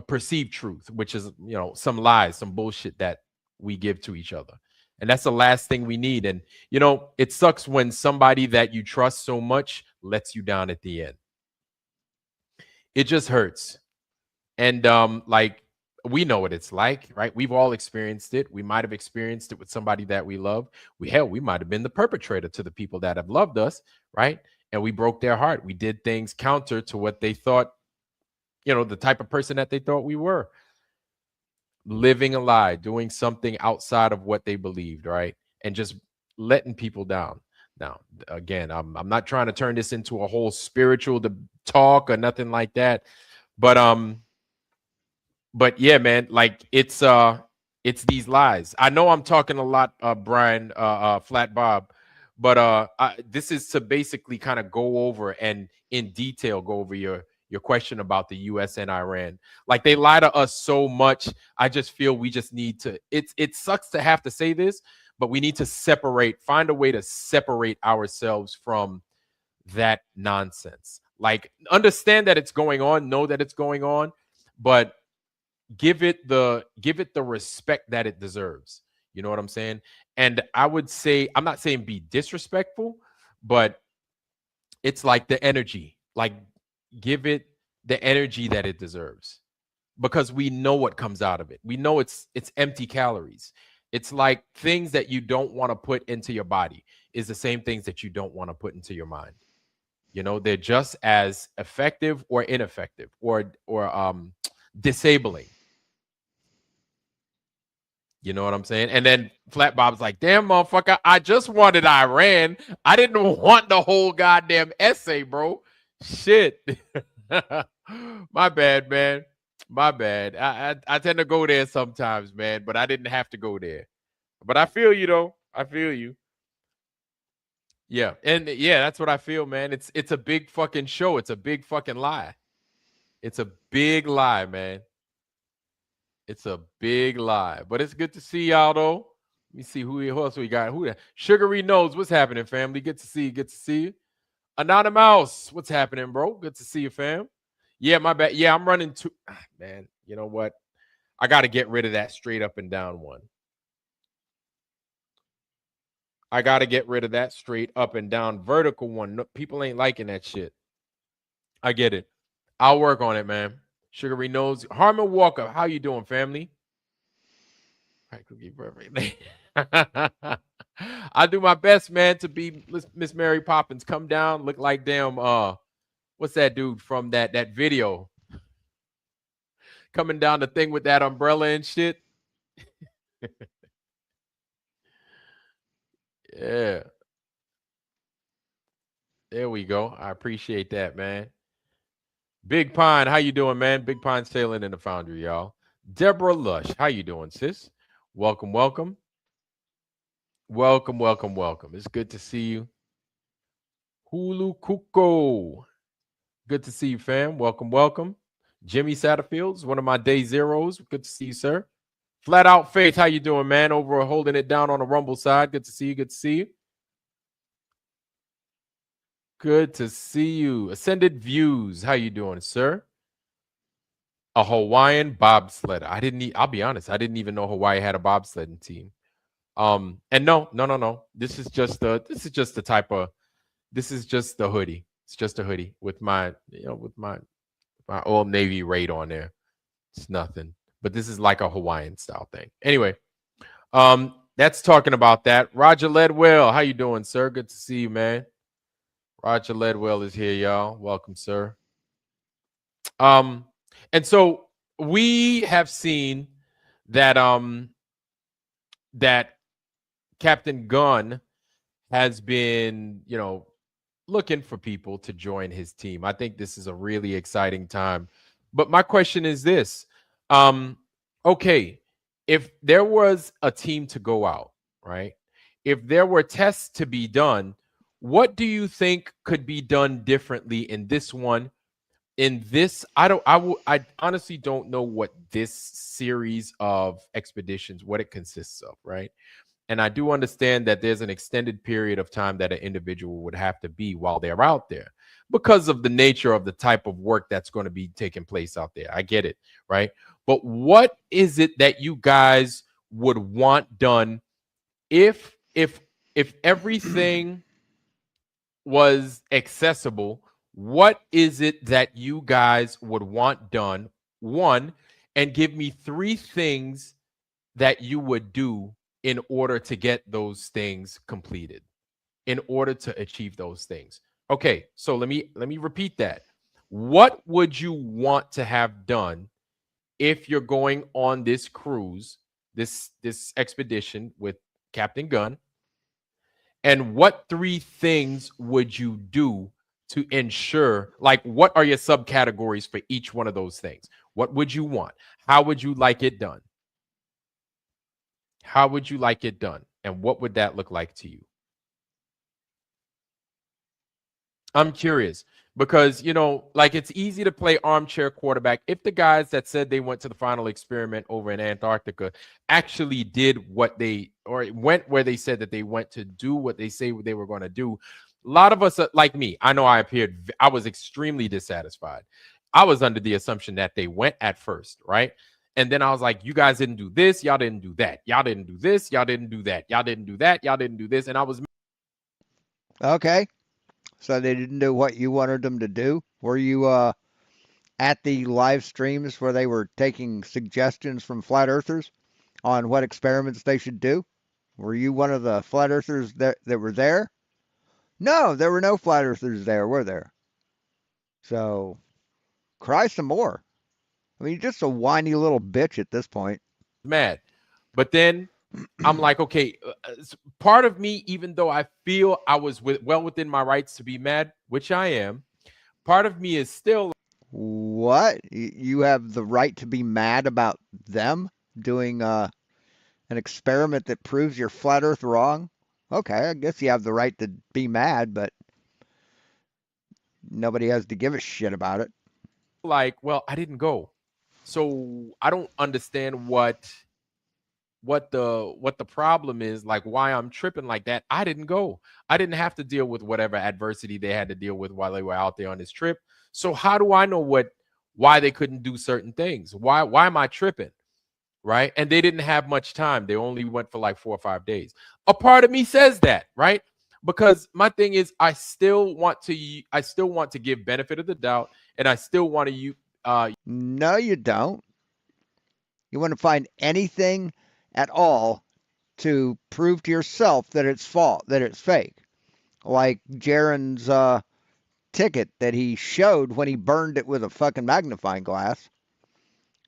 perceived truth, which is some lies, some bullshit that we give to each other. And that's the last thing we need. And it sucks when somebody that you trust so much lets you down at the end. It just hurts. And like, we know what it's like, right? We've all experienced it. We might have experienced it with somebody that we love. We might have been the perpetrator to the people that have loved us, right? And we broke their heart. We did things counter to what they thought, the type of person that they thought we were. Living a lie, doing something outside of what they believed, right? And just letting people down. Now, again, I'm not trying to turn this into a whole spiritual talk or nothing like that. But yeah, man, like it's these lies. I know I'm talking a lot, Brian, Flat Bob, but this is to basically kind of go over and in detail go over your question about the US and Iran. Like, they lie to us so much. I just feel we just need to, it sucks to have to say this, but we need to find a way to separate ourselves from that nonsense. Like, understand that it's going on, know that it's going on, but give it the respect that it deserves. You know what I'm saying? And I would say, I'm not saying be disrespectful, but it's like the energy, like give it the energy that it deserves, because we know what comes out of it. We know it's empty calories. It's like things that you don't want to put into your body is the same things that you don't want to put into your mind. They're just as effective or ineffective or disabling. You know what I'm saying? And then Flat Bob's like, damn, motherfucker, I just wanted Iran. I didn't want the whole goddamn essay, bro. Shit. My bad, man. My bad. I tend to go there sometimes, man, but I didn't have to go there. But I feel you, though. I feel you. Yeah. And yeah, that's what I feel, man. It's a big fucking show. It's a big fucking lie. It's a big lie, man. It's a big lie. But it's good to see y'all, though. Let me see who else we got. Who that? Sugary Knows. What's happening, family? Good to see you. Good to see you. Anonymous. What's happening, bro? Good to see you, fam. Yeah, my bad. Yeah, I'm running too. Man, you know what? I got to get rid of that straight up and down one. I got to get rid of that straight up and down vertical one. No, people ain't liking that shit. I get it. I'll work on it, man. Sugary Nose. Harmon Walker, how you doing, family? Right, cookie perfect. I do my best, man, to be Miss Mary Poppins. Come down, look like damn what's that dude from that video? Coming down the thing with that umbrella and shit. Yeah. There we go. I appreciate that, man. Big Pine, how you doing, man? Big Pine sailing in the foundry, y'all. Deborah Lush, how you doing, sis? Welcome, welcome. Welcome, welcome, welcome. It's good to see you. Hulu Kuko. Good to see you, fam. Welcome, welcome. Jimmy Satterfields, one of my day zeros. Good to see you, sir. Flat Out Faith, how you doing, man? Over holding it down on the Rumble side. Good to see you. Good to see you. Good to see you. Ascended Views, how you doing, sir? A Hawaiian bobsledder. I'll be honest, I didn't even know Hawaii had a bobsledding team. And no. This is just the hoodie. It's just a hoodie with my Old Navy raid on there. It's nothing. But this is like a Hawaiian style thing. Anyway, that's talking about that. Roger Ledwell, how you doing, sir? Good to see you, man. Roger Ledwell is here, y'all. Welcome, sir. And so we have seen that that Captain Gunn has been, looking for people to join his team. I think this is a really exciting time. But my question is this. Okay, if there was a team to go out, right? If there were tests to be done, what do you think could be done differently in this one? In this, I honestly don't know what this series of expeditions, what it consists of, right? And I do understand that there's an extended period of time that an individual would have to be while they're out there because of the nature of the type of work that's going to be taking place out there. I get it, right? But what is it that you guys would want done if everything was accessible? What is it that you guys would want done? One, and give me 3 things that you would do in order to get those things completed, in order to achieve those things. Okay, so let me repeat that. What would you want to have done if you're going on this cruise, this expedition with Captain Gunn? And what 3 things would you do to ensure, like, what are your subcategories for each one of those things? What would you want? How would you like it done? How would you like it done? And what would that look like to you? I'm curious because, like, it's easy to play armchair quarterback if the guys that said they went to the final experiment over in Antarctica actually did what they, or went where they said that they went to do what they say they were going to do. A lot of us, like me, I know I was extremely dissatisfied. I was under the assumption that they went at first, right? And then I was like, you guys didn't do this. Y'all didn't do that. Y'all didn't do this. Y'all didn't do that. Y'all didn't do that. Y'all didn't do this. And I was. Okay. So they didn't do what you wanted them to do? Were you at the live streams where they were taking suggestions from flat earthers on what experiments they should do? Were you one of the flat earthers that were there? No, there were no flat earthers there, were there? So cry some more. I mean, you're just a whiny little bitch at this point. Mad. But then I'm like, okay, part of me, even though I feel I was well within my rights to be mad, which I am, part of me is still. What? You have the right to be mad about them doing an experiment that proves you're flat earth wrong? Okay, I guess you have the right to be mad, but nobody has to give a shit about it. Like, well, I didn't go. So I don't understand what the problem is, like why I'm tripping like that. I didn't go. I didn't have to deal with whatever adversity they had to deal with while they were out there on this trip. So how do I know why they couldn't do certain things? Why am I tripping? Right? And they didn't have much time. They only went for like 4 or 5 days. A part of me says that, right? because my thing is I still want to give benefit of the doubt, and I still want to No, you don't. You want to find anything at all to prove to yourself that it's that it's fake. Like Jaron's ticket that he showed when he burned it with a fucking magnifying glass.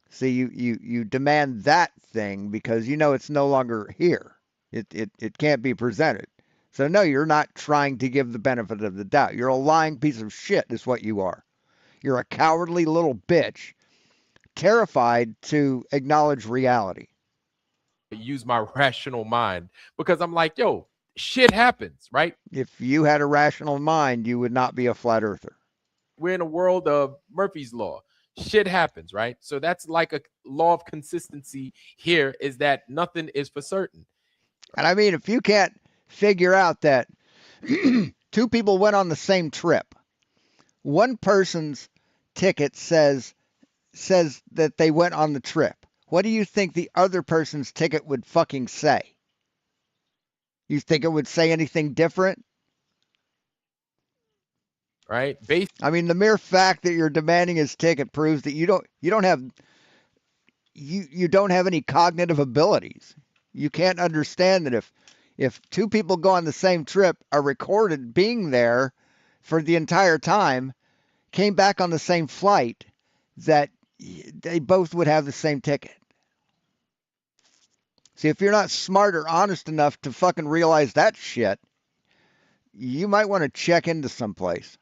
See, you demand that thing because you know it's no longer here. It can't be presented. So no, you're not trying to give the benefit of the doubt. You're a lying piece of shit is what you are. You're a cowardly little bitch, terrified to acknowledge reality. use my rational mind because I'm like, yo, shit happens, right? If you had a rational mind, you would not be a flat earther. We're in a world of Murphy's Law. Shit happens, right? So that's like a law of consistency here, is that nothing is for certain. And I mean, if you can't figure out that two people went on the same trip, one person's ticket says that they went on the trip. What do you think the other person's ticket would fucking say? You think it would say anything different? Right? I mean, the mere fact that you're demanding his ticket proves that you don't have any cognitive abilities. You can't understand that if two people go on the same trip, are recorded being there for the entire time, came back on the same flight, that they both would have the same ticket. See, if you're not smart or honest enough to fucking realize that shit, you might want to check into someplace.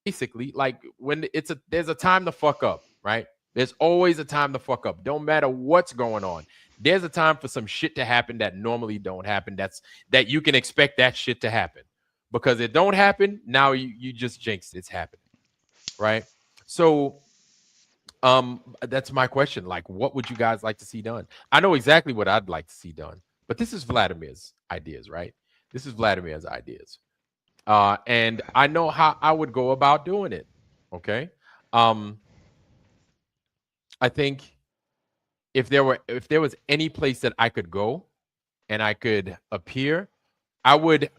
Basically, like when there's a time to fuck up, right? There's always a time to fuck up. Don't matter what's going on. There's a time for some shit to happen that normally don't happen. That you can expect that shit to happen. Because it don't happen, now you just jinxed it's happening. Right? So that's my question. Like, what would you guys like to see done? I know exactly what I'd like to see done, but this is Vladimir's ideas, right? This is Vladimir's ideas. And I know how I would go about doing it. Okay. I think if there was any place that I could go and I could appear, I would,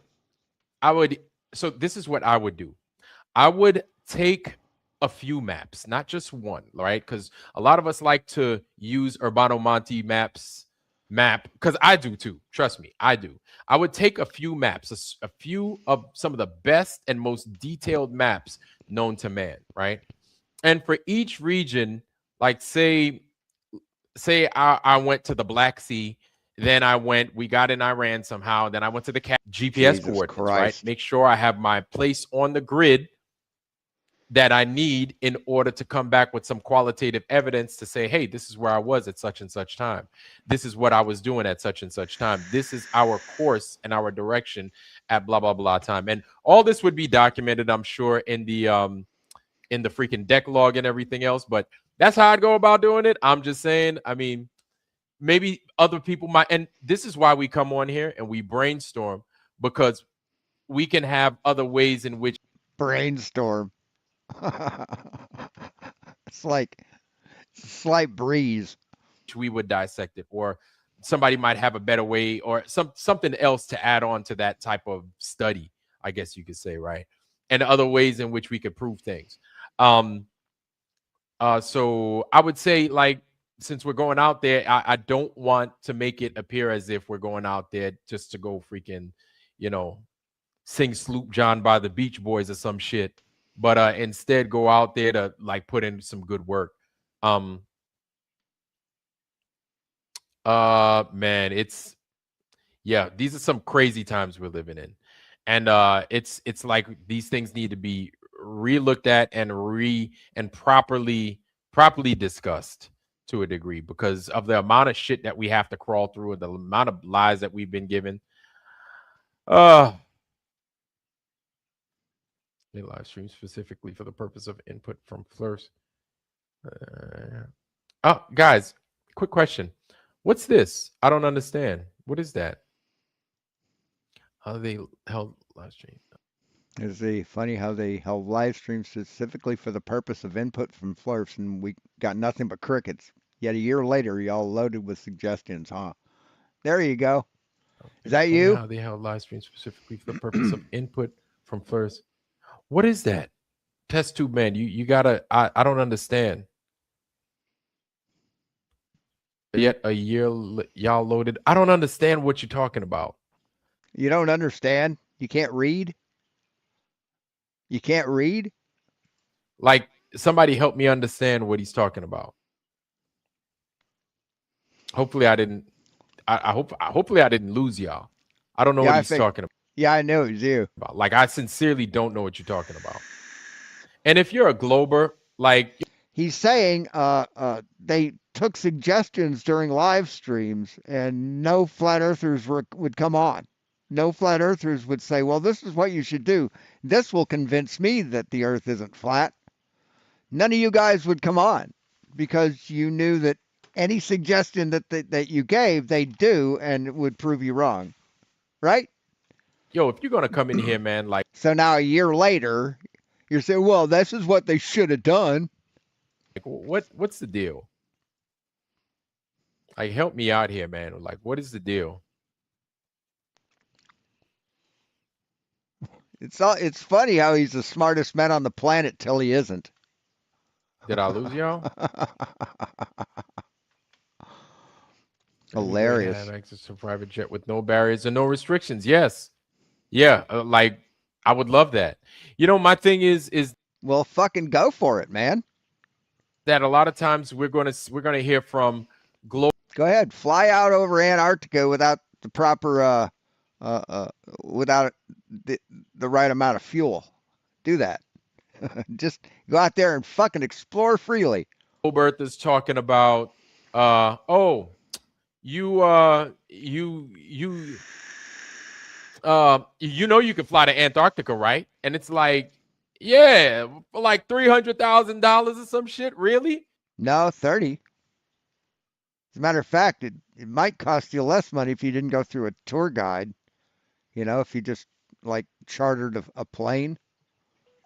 so this is what I would do. I would take a few maps, not just one, right? Because a lot of us like to use Urbano Monte map, because I do too. Trust me, I do. I would take a few maps, a few of some of the best and most detailed maps known to man, right? And for each region, like say I went to the Black Sea, then we got in Iran somehow, then I went to the GPS coordinates, right? Make sure I have my place on the grid that I need in order to come back with some qualitative evidence to say, hey, this is where I was at such and such time. This is what I was doing at such and such time. This is our course and our direction at blah, blah, blah time. And all this would be documented, I'm sure, in the freaking deck log and everything else. But that's how I'd go about doing it. I'm just saying, I mean, maybe other people might. And this is why we come on here and we brainstorm, because we can have other ways in which brainstorm. It's like a slight breeze. We would dissect it, or somebody might have a better way, or something else to add on to that type of study, I guess you could say, right? And other ways in which we could prove things. So I would say, like, since we're going out there, I don't want to make it appear as if we're going out there just to go freaking, sing Sloop John by the Beach Boys or some shit. But instead go out there to like put in some good work. Man, these are some crazy times we're living in. And it's like these things need to be re-looked at and properly discussed to a degree, because of the amount of shit that we have to crawl through and the amount of lies that we've been given. They live stream specifically for the purpose of input from Flurs. Oh, guys, quick question. What's this? I don't understand. What is that? How they held live stream? It's funny how they held live stream specifically for the purpose of input from Flurs, and we got nothing but crickets. Yet a year later, y'all loaded with suggestions, huh? There you go. Is that you? How they held live stream specifically for the purpose of input from first. What is that? Test tube man, you gotta. I don't understand. Yet a year y'all loaded. I don't understand what you're talking about. You don't understand? You can't read? You can't read? Like, somebody help me understand what he's talking about. Hopefully I didn't. Hopefully I didn't lose y'all. I don't know what he's talking about. Yeah, I know it's you. Like, I sincerely don't know what you're talking about. And if you're a Glober, like, he's saying they took suggestions during live streams and no flat earthers would come on. No flat earthers would say, well, this is what you should do. This will convince me that the earth isn't flat. None of you guys would come on because you knew that any suggestion that you gave, they do, and it would prove you wrong. Right? Yo, if you're going to come in here, man, like. So now a year later, you're saying, well, this is what they should have done. Like, what's the deal? Like, help me out here, man. Like, what is the deal? It's funny how he's the smartest man on the planet till he isn't. Did I lose y'all? Hilarious. Have access to a private jet with no barriers and no restrictions. Yes. Yeah. Like, I would love that. You know, my thing is well, fucking go for it, man. That a lot of times we're gonna hear from Go ahead, fly out over Antarctica without the proper without the right amount of fuel. Do that. Just go out there and fucking explore freely. Obert is talking about you know you can fly to Antarctica, right? And it's like, yeah, for like $300,000 or some shit. Really? No, 30. As a matter of fact, it might cost you less money if you didn't go through a tour guide. You know, if you just like chartered a plane,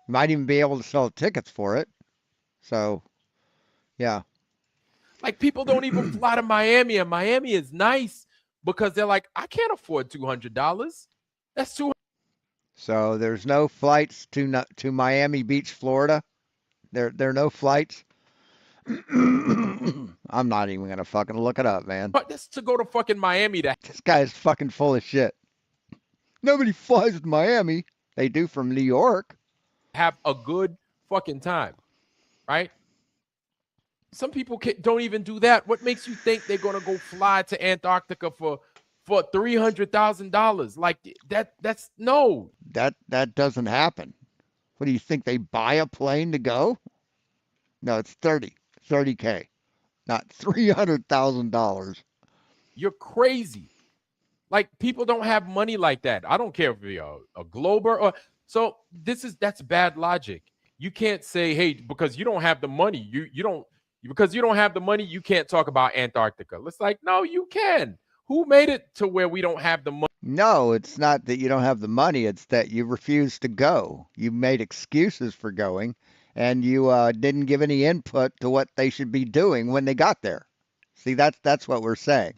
you might even be able to sell tickets for it. So, yeah. Like, people don't even fly to Miami, and Miami is nice because they're like, I can't afford $200. That's too. So there's no flights to Miami Beach, Florida. There are no flights. I'm not even gonna fucking look it up, man. But that's to go to fucking Miami. This guy is fucking full of shit. Nobody flies to Miami. They do from New York. Have a good fucking time, right? Some people don't even do that. What makes you think they're gonna go fly to Antarctica for $300,000? Like, that's no. That doesn't happen. What do you think? They buy a plane to go? No, it's $30K, not $300,000. You're crazy. Like, people don't have money like that. I don't care if you're a Glober or so. That's bad logic. You can't say, hey, because you don't have the money, because you don't have the money, you can't talk about Antarctica. It's like, no, you can. Who made it to where we don't have the money? No, it's not that you don't have the money. It's that you refuse to go. You made excuses for going, and you didn't give any input to what they should be doing when they got there. See, that's what we're saying.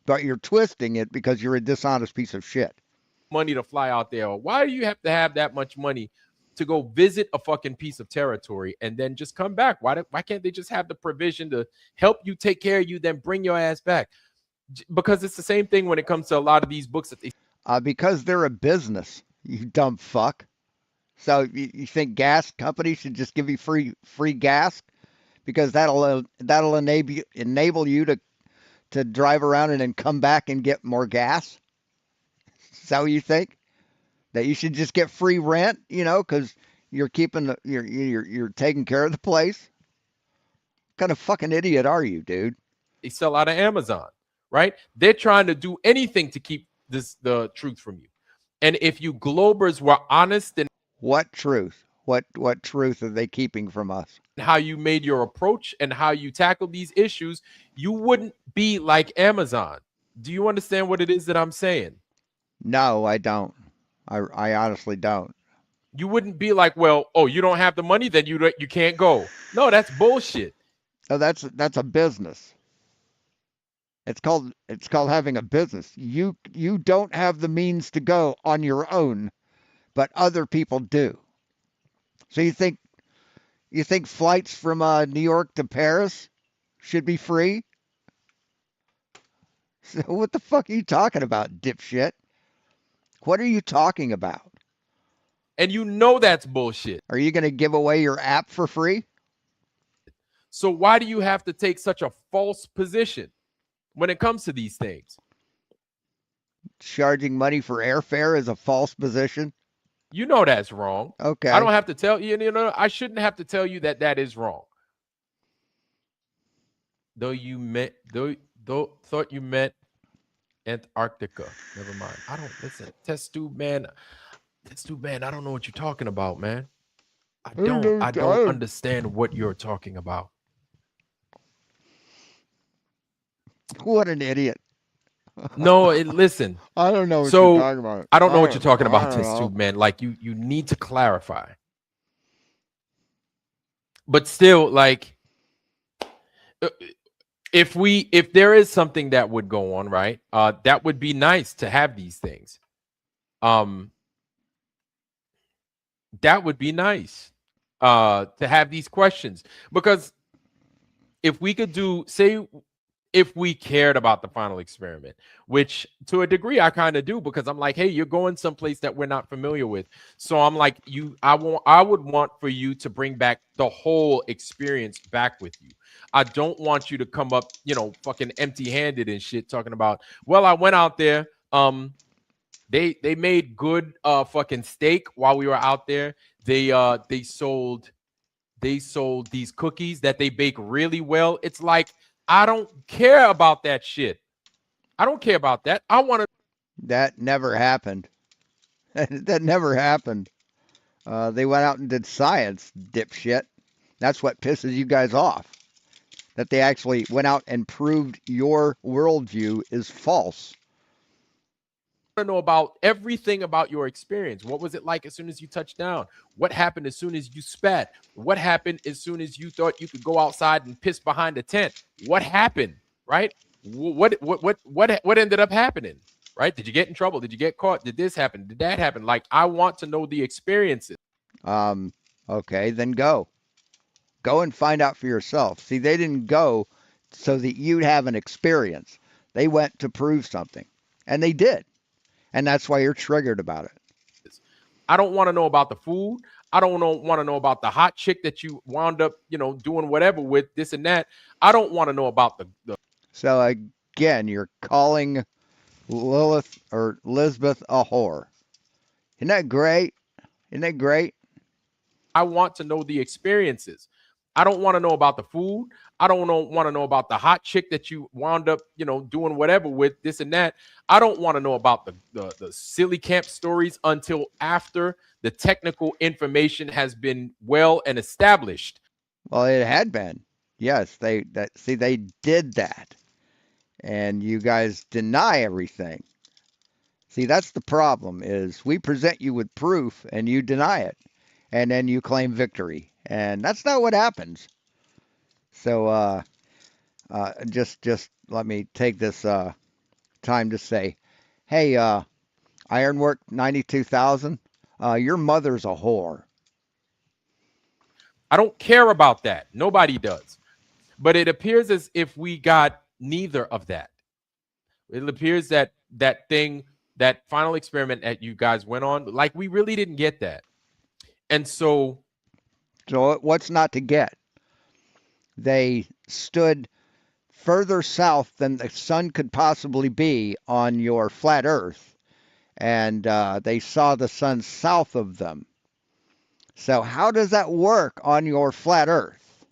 But you're twisting it because you're a dishonest piece of shit. Money to fly out there. Why do you have to have that much money to go visit a fucking piece of territory and then just come back? Why can't they just have the provision to help you, take care of you, then bring your ass back? Because it's the same thing when it comes to a lot of these books that they because they're a business, you dumb fuck. So you think gas companies should just give you free gas because that'll enable you to drive around and then come back and get more gas? Is that what you think? That you should just get free rent, because you're you're taking care of the place? What kind of fucking idiot are you, dude? They sell out of Amazon, right? They're trying to do anything to keep the truth from you. And if you Globers were honest in what truth? What truth are they keeping from us? How you made your approach and how you tackled these issues, you wouldn't be like Amazon. Do you understand what it is that I'm saying? No, I don't. I honestly don't. You wouldn't be like, well, you don't have the money, then you can't go. No, that's bullshit. No, that's a business. It's called having a business. You don't have the means to go on your own, but other people do. So you think flights from New York to Paris should be free? So what the fuck are you talking about, dipshit? What are you talking about? And you know that's bullshit. Are you going to give away your app for free? So why do you have to take such a false position when it comes to these things? Charging money for airfare is a false position. You know that's wrong. Okay. I don't have to tell you, I shouldn't have to tell you that that is wrong. Thought you meant Antarctica. Never mind. I don't listen. Test tube man, I don't know what you're talking about, man. I don't understand what you're talking about. What an idiot. No, listen. I don't know what you're talking about. I don't know what you're talking about, test tube man. Like you need to clarify. But still, like, if there is something that would go on, right? That would be nice to have these things. That would be nice to have these questions, because if we could if we cared about the final experiment, which to a degree I kind of do, because I'm like, hey, you're going someplace that we're not familiar with. So I'm like, I would want for you to bring back the whole experience back with you. I don't want you to come up, fucking empty-handed and shit, talking about, well, I went out there. They made good fucking steak while we were out there. They sold these cookies that they bake really well. It's like, I don't care about that shit. I don't care about that. I want to. That never happened. That never happened. They went out and did science, dipshit. That's what pisses you guys off. That they actually went out and proved your worldview is false. To know about everything about your experience. What was it like as soon as you touched down? What happened as soon as you spat? What happened as soon as you thought you could go outside and piss behind a tent? What happened, right? What ended up happening, right? Did you get in trouble? Did you get caught? Did this happen? Did that happen? Like, I want to know the experiences. Okay, then go and find out for yourself. See, they didn't go so that you'd have an experience. They went to prove something, and they did. And that's why you're triggered about it. I don't want to know about the food. I don't want to know about the hot chick that you wound up, doing whatever with, this and that. I don't want to know about the. So again, you're calling Lilith or Lisbeth a whore. Isn't that great? Isn't that great? I want to know the experiences. I don't want to know about the food. I don't want to know about the hot chick that you wound up, doing whatever with, this and that. I don't want to know about the silly camp stories until after the technical information has been well and established. Well, it had been. Yes, they did that. And you guys deny everything. See, that's the problem, is we present you with proof and you deny it. And then you claim victory. And that's not what happens. So just let me take this time to say, hey, Ironwork 92,000, your mother's a whore. I don't care about that. Nobody does. But it appears as if we got neither of that. It appears that that final experiment that you guys went on, like, we really didn't get that. And so what's not to get? They stood further south than the sun could possibly be on your flat Earth, and they saw the sun south of them. So how does that work on your flat Earth?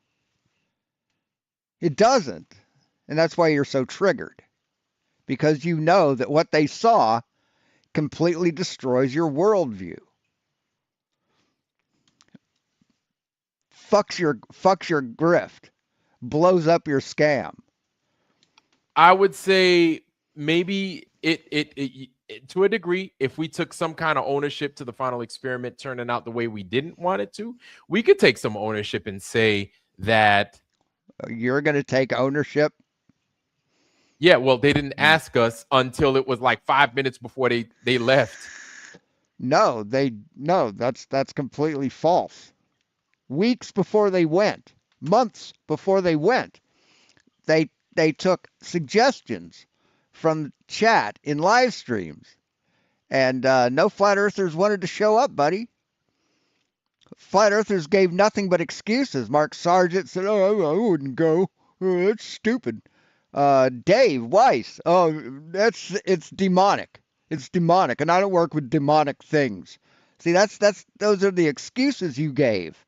It doesn't. And that's why you're so triggered, because you know that what they saw completely destroys your worldview. Fucks your grift, blows up your scam. I would say maybe it to a degree, if we took some kind of ownership to the final experiment turning out the way we didn't want it to, we could take some ownership and say that you're going to take ownership. Yeah, well, they didn't ask us until it was like 5 minutes before they left. No, that's completely false. Weeks before they went, months before they went, they took suggestions from chat in live streams, and no flat earthers wanted to show up, buddy. Flat earthers gave nothing but excuses. Mark Sargent said, "Oh, I wouldn't go. Oh, that's stupid." Dave Weiss, it's demonic. It's demonic, and I don't work with demonic things. See, those are the excuses you gave.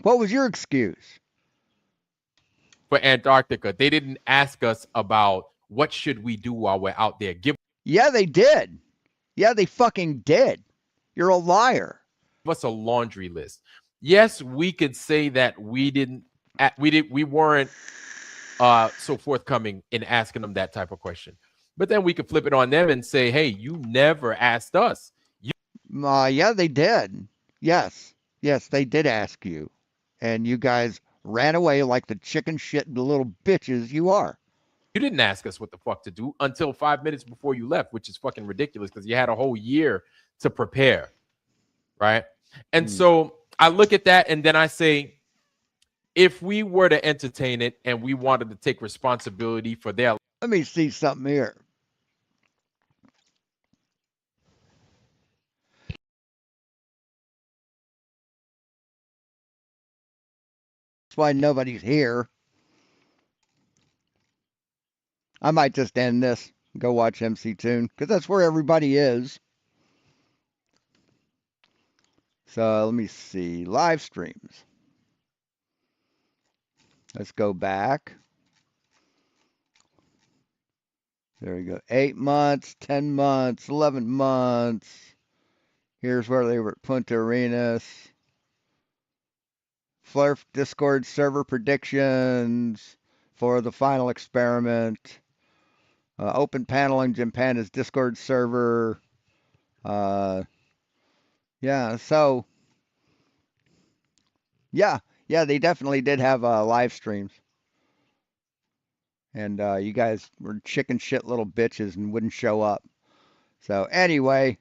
What was your excuse? For Antarctica, they didn't ask us about what should we do while we're out there. Yeah, they did. Yeah, they fucking did. You're a liar. Give us a laundry list. Yes, we could say that we weren't so forthcoming in asking them that type of question. But then we could flip it on them and say, hey, you never asked us. Yeah, they did. Yes, they did ask you. And you guys ran away like the chicken shit little bitches you are. You didn't ask us what the fuck to do until 5 minutes before you left, which is fucking ridiculous because you had a whole year to prepare, right? And so I look at that and then I say, if we were to entertain it and we wanted to take responsibility for their... Let me see something here. That's why nobody's here. I might just end this and go watch MC Toon because that's where everybody is. So let me see. Live streams. Let's go back. There we go. 8 months, 10 months, 11 months. Here's where they were at Punta Arenas. Flare Discord server predictions for the final experiment. Open panel in Jim Panda's Discord server. Yeah, so yeah, they definitely did have live streams. And you guys were chicken shit little bitches and wouldn't show up. So anyway,